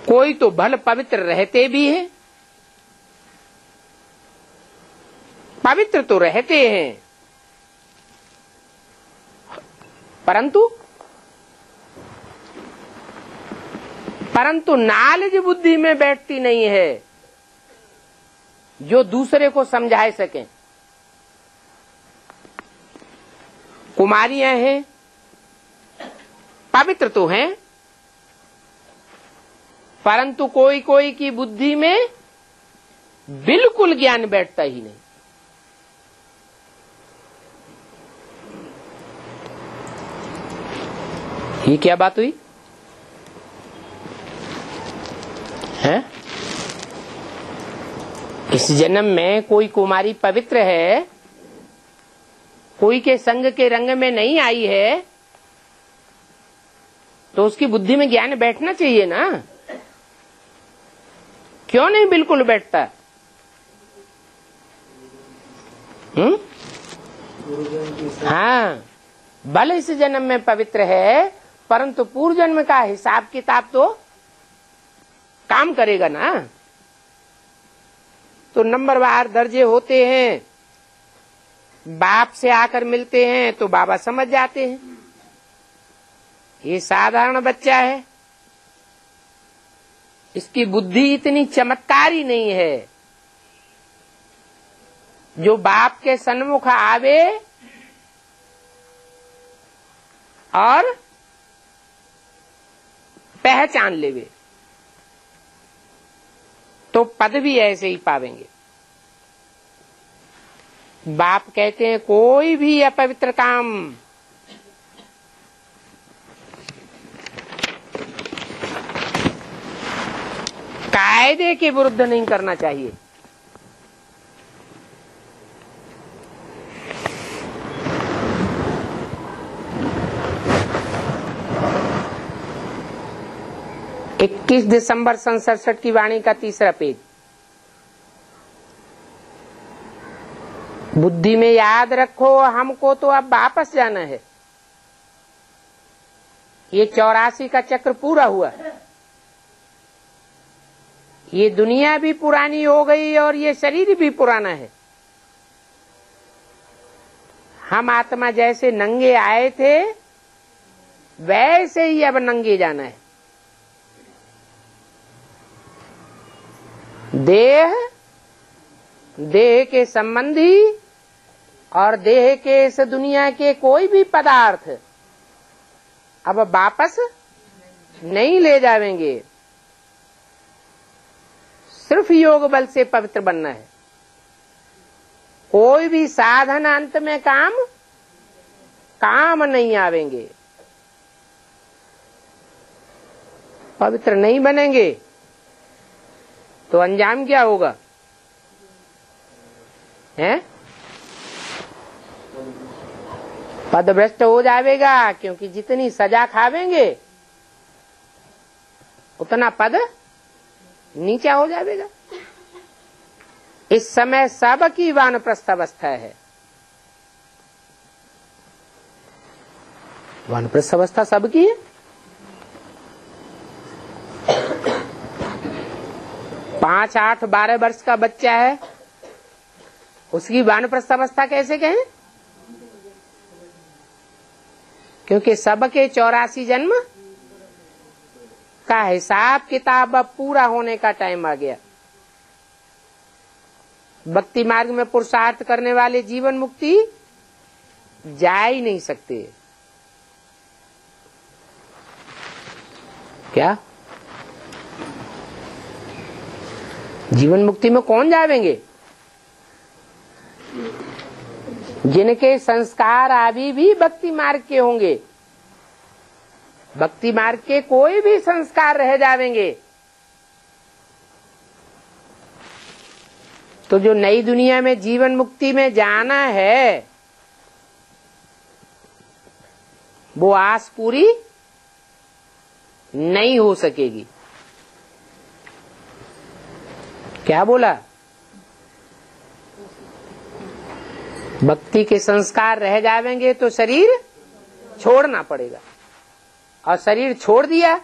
कोई तो भल पवित्र रहते भी हैं, पवित्र तो रहते हैं, परंतु नॉलेज बुद्धि में बैठती नहीं है जो दूसरे को समझा सके। कुमारियां हैं, पवित्र तो हैं, परंतु कोई कोई की बुद्धि में बिल्कुल ज्ञान बैठता ही नहीं। ये क्या बात हुई है? इस जन्म में कोई कुमारी पवित्र है, कोई के संग के रंग में नहीं आई है, तो उसकी बुद्धि में ज्ञान बैठना चाहिए ना। क्यों नहीं बिल्कुल बैठता? हाँ, भले इस जन्म में पवित्र है, परंतु पूर्व जन्म का हिसाब किताब तो काम करेगा ना। तो नंबरवार दर्जे होते हैं, बाप से आकर मिलते हैं तो बाबा समझ जाते हैं ये साधारण बच्चा है, इसकी बुद्धि इतनी चमत्कारी नहीं है जो बाप के सन्मुख आवे और पहचान लेवे, तो पद भी ऐसे ही पावेंगे। बाप कहते हैं कोई भी अपवित्र काम कायदे के विरुद्ध नहीं करना चाहिए। इक्कीस दिसंबर 1967 की वाणी का 3रा पेज। बुद्धि में याद रखो, हमको तो अब वापस जाना है। ये 84 का चक्र पूरा हुआ, ये दुनिया भी पुरानी हो गई और ये शरीर भी पुराना है। हम आत्मा जैसे नंगे आए थे वैसे ही अब नंगे जाना है। देह देह के संबंधी और देह के इस दुनिया के कोई भी पदार्थ अब वापस नहीं ले जावेंगे। सिर्फ योग बल से पवित्र बनना है। कोई भी साधन अंत में काम नहीं आवेंगे। पवित्र नहीं बनेंगे तो अंजाम क्या होगा? हैं? पदभ्रष्ट हो जाएगा, क्योंकि जितनी सजा खावेंगे उतना पद नीचा हो जाएगा। इस समय सबकी वानप्रस्थ अवस्था है। वानप्रस्थ अवस्था सबकी है। 5, 8, 12 वर्ष का बच्चा है, उसकी वानप्रस्थ अवस्था कैसे कहें? क्योंकि सबके 84 जन्म का हिसाब किताब अब पूरा होने का टाइम आ गया। भक्ति मार्ग में पुरुषार्थ करने वाले जीवन मुक्ति जा ही नहीं सकते। क्या जीवन मुक्ति में कौन जावेंगे? जिनके संस्कार अभी भी भक्ति मार्ग के होंगे। भक्ति मार्ग के कोई भी संस्कार रह जावेंगे तो जो नई दुनिया में जीवन मुक्ति में जाना है वो आस पूरी नहीं हो सकेगी। क्या बोला? भक्ति के संस्कार रह जावेंगे तो शरीर छोड़ना पड़ेगा, और शरीर छोड़ दिया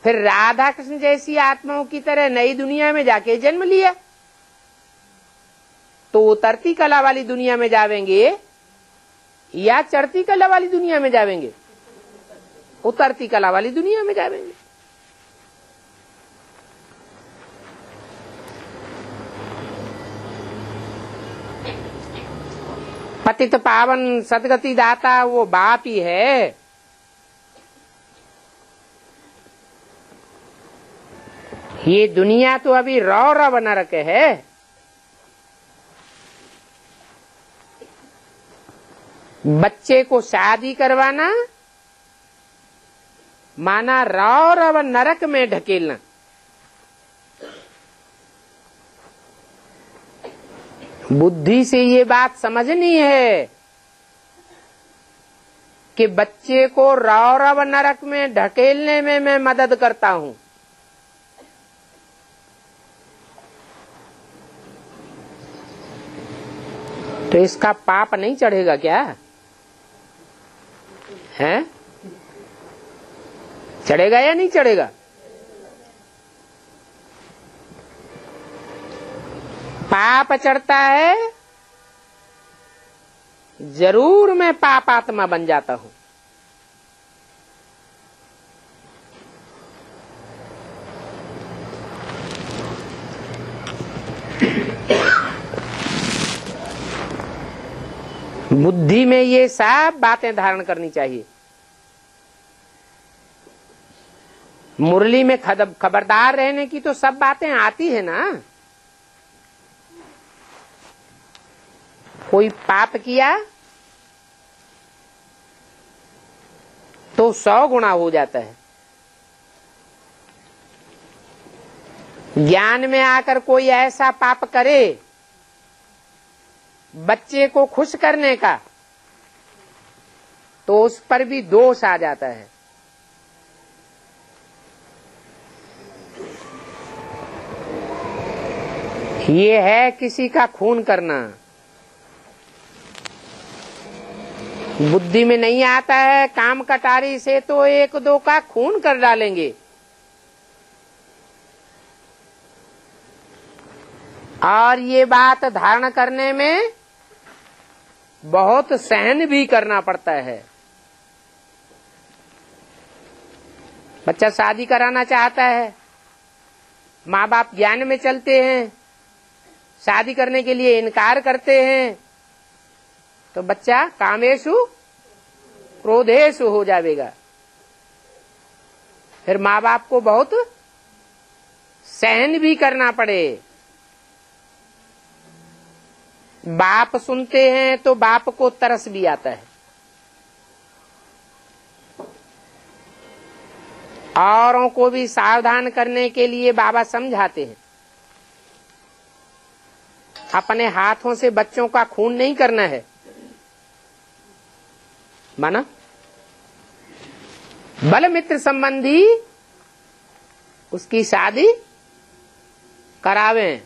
फिर राधा कृष्ण जैसी आत्माओं की तरह नई दुनिया में जाके जन्म लिया तो उतरती कला वाली दुनिया में जावेंगे या चढ़ती कला वाली दुनिया में जावेंगे? उतरती कला वाली दुनिया में जावेंगे। पतित पावन सदगति दाता वो बाप ही है। ये दुनिया तो अभी रौरव नरक है। बच्चे को शादी करवाना माना रौरव नरक में ढकेलना। बुद्धि से ये बात समझनी है कि बच्चे को रौरव नरक में ढकेलने में मैं मदद करता हूं। तो इसका पाप नहीं चढ़ेगा क्या? है? चढ़ेगा या नहीं चढ़ेगा? पाप चढ़ता है, जरूर मैं पापात्मा बन जाता हूं। बुद्धि में ये सब बातें धारण करनी चाहिए। मुरली में खबरदार रहने की तो सब बातें आती है ना। कोई पाप किया तो 100 गुना हो जाता है। ज्ञान में आकर कोई ऐसा पाप करे बच्चे को खुश करने का तो उस पर भी दोष आ जाता है। ये है किसी का खून करना। बुद्धि में नहीं आता है, काम कटारी से तो 1-2 का खून कर डालेंगे। और ये बात धारण करने में बहुत सहन भी करना पड़ता है। बच्चा शादी कराना चाहता है, माँ बाप ज्ञान में चलते हैं, शादी करने के लिए इनकार करते हैं तो बच्चा कामेशु क्रोधेशु हो जाएगा। फिर माँ बाप को बहुत सहन भी करना पड़े। बाप सुनते हैं तो बाप को तरस भी आता है, औरों को भी सावधान करने के लिए बाबा समझाते हैं। अपने हाथों से बच्चों का खून नहीं करना है, माना बल मित्र संबंधी उसकी शादी करावें,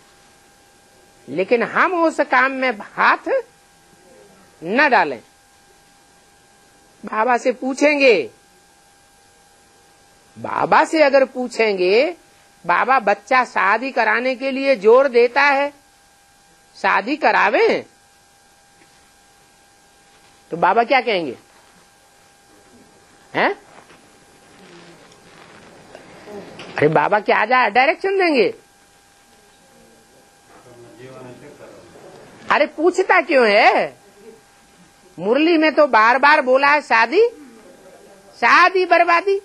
लेकिन हम उस काम में हाथ न डालें। बाबा से पूछेंगे, बाबा से अगर पूछेंगे, बाबा बच्चा शादी कराने के लिए जोर देता है, शादी करावें, तो बाबा क्या कहेंगे? हैं? अरे बाबा क्या डायरेक्शन देंगे? अरे पूछता क्यों है? मुरली में तो बार बार बोला है शादी शादी बर्बादी,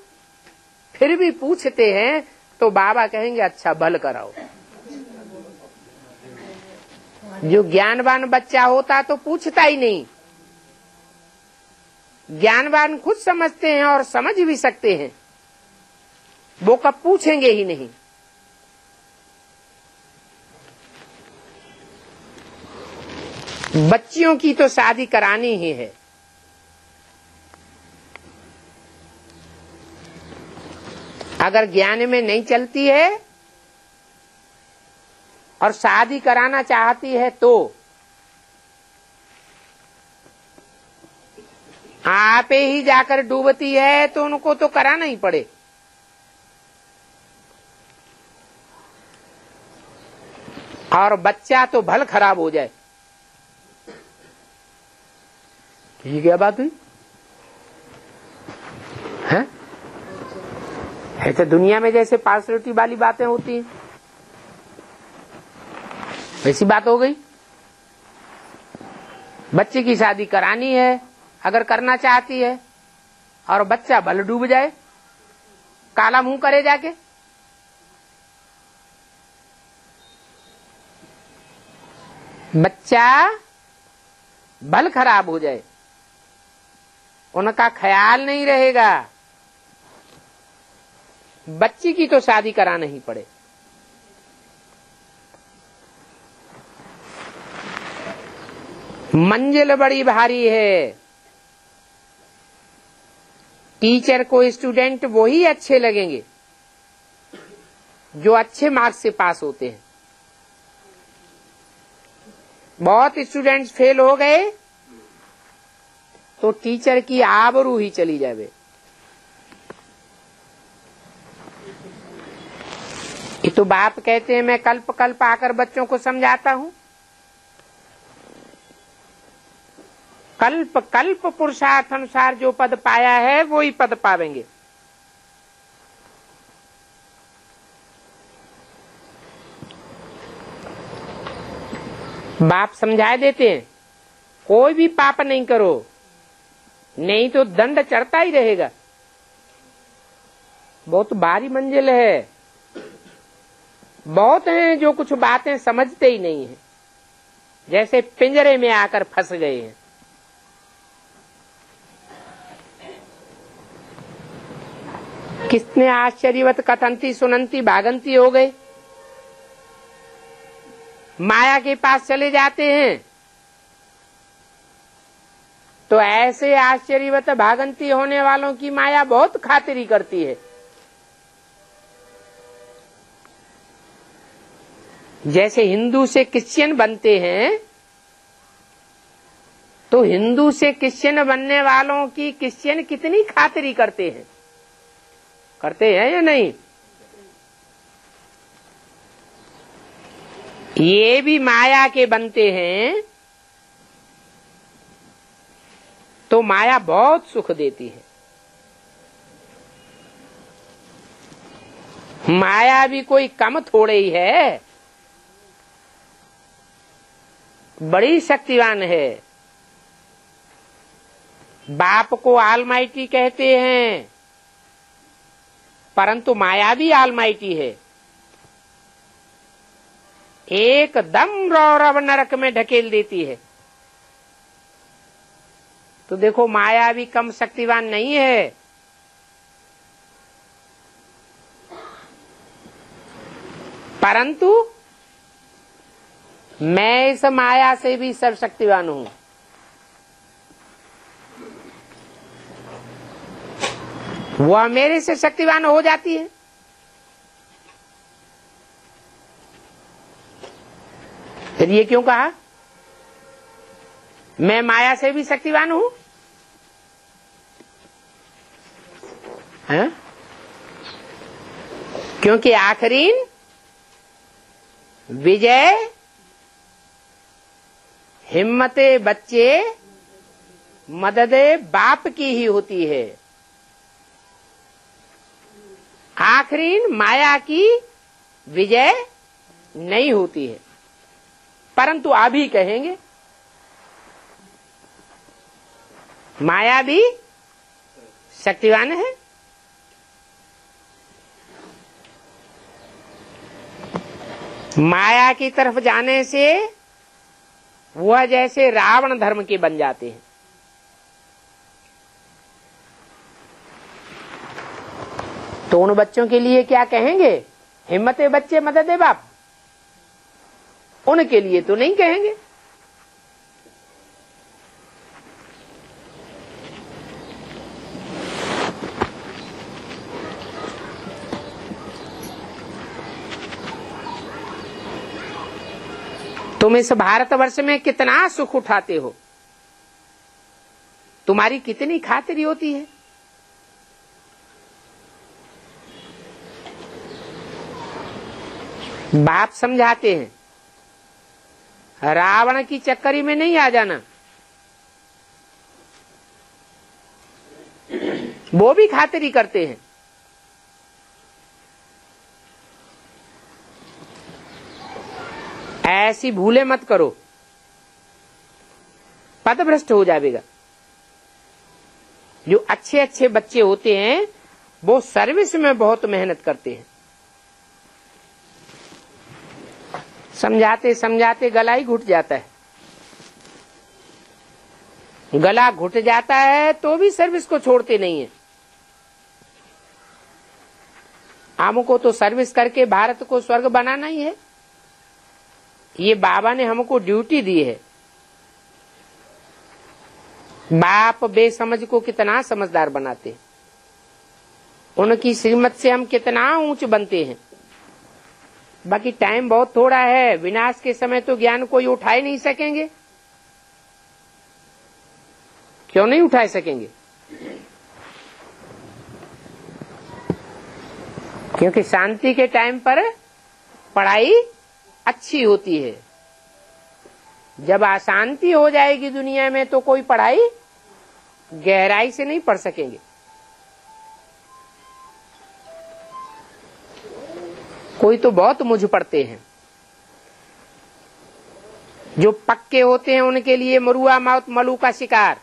फिर भी पूछते हैं तो बाबा कहेंगे अच्छा भल कराओ। जो ज्ञानवान बच्चा होता तो पूछता ही नहीं। ज्ञानवान खुद समझते हैं और समझ भी सकते हैं, वो कब पूछेंगे ही नहीं। बच्चियों की तो शादी करानी ही है। अगर ज्ञान में नहीं चलती है और शादी कराना चाहती है तो आप ही जाकर डूबती है तो उनको तो कराना ही पड़े। और बच्चा तो भल खराब हो जाए। ये क्या बात हुई है? ऐसे दुनिया में जैसे पार्शलिटी वाली बातें होती हैं, वैसी बात हो गई। बच्चे की शादी करानी है, अगर करना चाहती है और बच्चा भल डूब जाए, काला मुंह करे जाके, बच्चा भल खराब हो जाए, उनका ख्याल नहीं रहेगा। बच्ची की तो शादी कराना ही पड़े। मंजिल बड़ी भारी है। टीचर को स्टूडेंट वही अच्छे लगेंगे जो अच्छे मार्क्स से पास होते हैं। बहुत स्टूडेंट्स फेल हो गए तो टीचर की आबरू ही चली जावे। ये तो बाप कहते हैं मैं कल्प कल्प आकर बच्चों को समझाता हूं। कल्प कल्प पुरुषार्थ अनुसार जो पद पाया है वो ही पद पावेंगे। बाप समझाए देते हैं कोई भी पाप नहीं करो, नहीं तो दंड चढ़ता ही रहेगा। बहुत भारी मंजिल है। बहुत हैं जो कुछ बातें समझते ही नहीं है, जैसे पिंजरे में आकर फंस गए हैं। कितने आश्चर्यवत कथंती सुनंती भागंती हो गए, माया के पास चले जाते हैं। तो ऐसे आश्चर्यवत भागंती होने वालों की माया बहुत खातिरी करती है। जैसे हिंदू से क्रिश्चियन बनते हैं तो हिंदू से क्रिश्चियन बनने वालों की क्रिश्चियन कितनी खातिरी करते हैं, करते हैं या नहीं? ये भी माया के बनते हैं तो माया बहुत सुख देती है। माया भी कोई कम थोड़े ही है। बड़ी शक्तिवान है। बाप को ऑलमाइटी कहते हैं, परंतु माया भी ऑलमाइटी है। एकदम रौरव नरक में ढकेल देती है। तो देखो माया भी कम शक्तिवान नहीं है। परंतु मैं इस माया से भी सर्वशक्तिवान हूं। वह मेरे से शक्तिवान हो जाती है। फिर ये क्यों कहा मैं माया से भी शक्तिवान हूं? है? क्योंकि आखिरीन विजय हिम्मते बच्चे मददे बाप की ही होती है। आखिरीन माया की विजय नहीं होती है। परंतु अभी कहेंगे माया भी शक्तिवान है। माया की तरफ जाने से वह जैसे रावण धर्म के बन जाते हैं। तो उन बच्चों के लिए क्या कहेंगे? हिम्मते बच्चे मददे बाप। उनके लिए तो नहीं कहेंगे। तुम इस भारतवर्ष में कितना सुख उठाते हो, तुम्हारी कितनी खातिरी होती है। बाप समझाते हैं रावण की चक्करी में नहीं आ जाना। वो भी खातिरी करते हैं। ऐसी भूले मत करो, पथभ्रष्ट हो जाएगा। जो अच्छे अच्छे बच्चे होते हैं वो सर्विस में बहुत मेहनत करते हैं। समझाते समझाते गला ही घुट जाता है। गला घुट जाता है तो भी सर्विस को छोड़ते नहीं है। हमको तो सर्विस करके भारत को स्वर्ग बनाना ही है। ये बाबा ने हमको ड्यूटी दी है। बाप बेसमझ को कितना समझदार बनाते, उनकी श्रीमत से हम कितना ऊंच बनते हैं। बाकी टाइम बहुत थोड़ा है। विनाश के समय तो ज्ञान कोई उठा ही नहीं सकेंगे। क्यों नहीं उठा सकेंगे? क्योंकि शांति के टाइम पर पढ़ाई अच्छी होती है। जब अशांति हो जाएगी दुनिया में तो कोई पढ़ाई गहराई से नहीं पढ़ सकेंगे। कोई तो बहुत मुझ पड़ते हैं। जो पक्के होते हैं उनके लिए मरुआ मौत मलू का शिकार।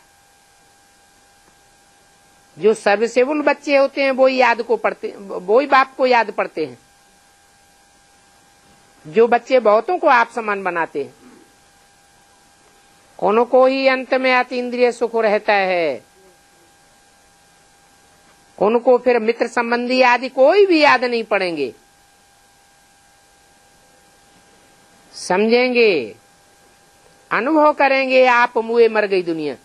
जो सर्वसेवुल बच्चे होते हैं वो ही याद को पढ़ते, वो ही बाप को याद पढ़ते हैं। जो बच्चे बहुतों को आप समान बनाते हैं उनको ही अंत में अतीन्द्रिय सुख रहता है। उनको फिर मित्र संबंधी आदि कोई भी याद नहीं पड़ेंगे। समझेंगे, अनुभव करेंगे आप मुए मर गई दुनिया।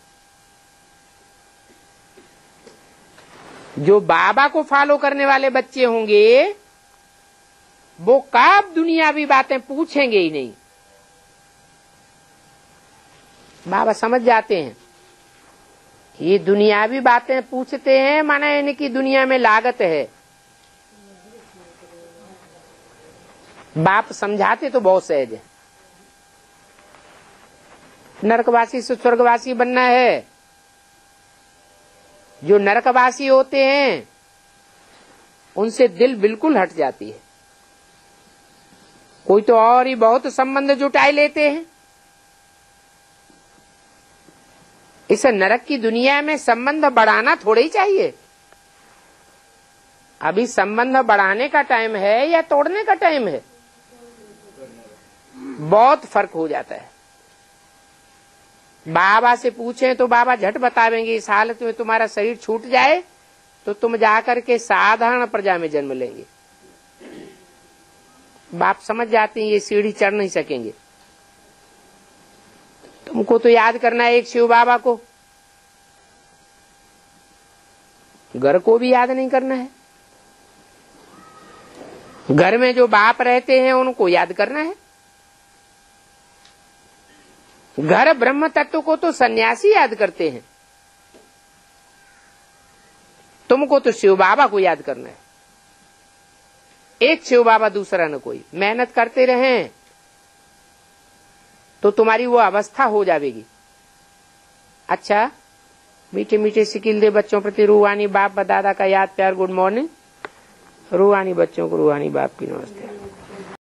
जो बाबा को फॉलो करने वाले बच्चे होंगे वो कब दुनियावी बातें पूछेंगे ही नहीं। बाबा समझ जाते हैं ये दुनियावी बातें पूछते हैं माने इनकी दुनिया में लागत है। बाप समझाते तो बहुत सहज है। नरकवासी से स्वर्गवासी बनना है। जो नरकवासी होते हैं उनसे दिल बिल्कुल हट जाती है। कोई तो और ही बहुत संबंध जुटाए लेते हैं। इस नरक की दुनिया में संबंध बढ़ाना थोड़े ही चाहिए। अभी संबंध बढ़ाने का टाइम है या तोड़ने का टाइम है? बहुत फर्क हो जाता है। बाबा से पूछें तो बाबा झट बतावेंगे इस हालत में तुम्हारा शरीर छूट जाए तो तुम जाकर के साधारण प्रजा में जन्म लेंगे। बाप समझ जाते हैं ये सीढ़ी चढ़ नहीं सकेंगे। तुमको तो याद करना है एक शिव बाबा को, घर को भी याद नहीं करना है। घर में जो बाप रहते हैं उनको याद करना है। घर ब्रह्म तत्व को तो सन्यासी याद करते हैं, तुमको तो शिव बाबा को याद करना है। एक शिव बाबा दूसरा न कोई। मेहनत करते रहें तो तुम्हारी वो अवस्था हो जाएगी। अच्छा, मीठे मीठे सिकिल दे बच्चों प्रति रूहानी बाप दादा का याद प्यार, गुड मॉर्निंग। रूहानी बच्चों को रूहानी बाप की नमस्ते।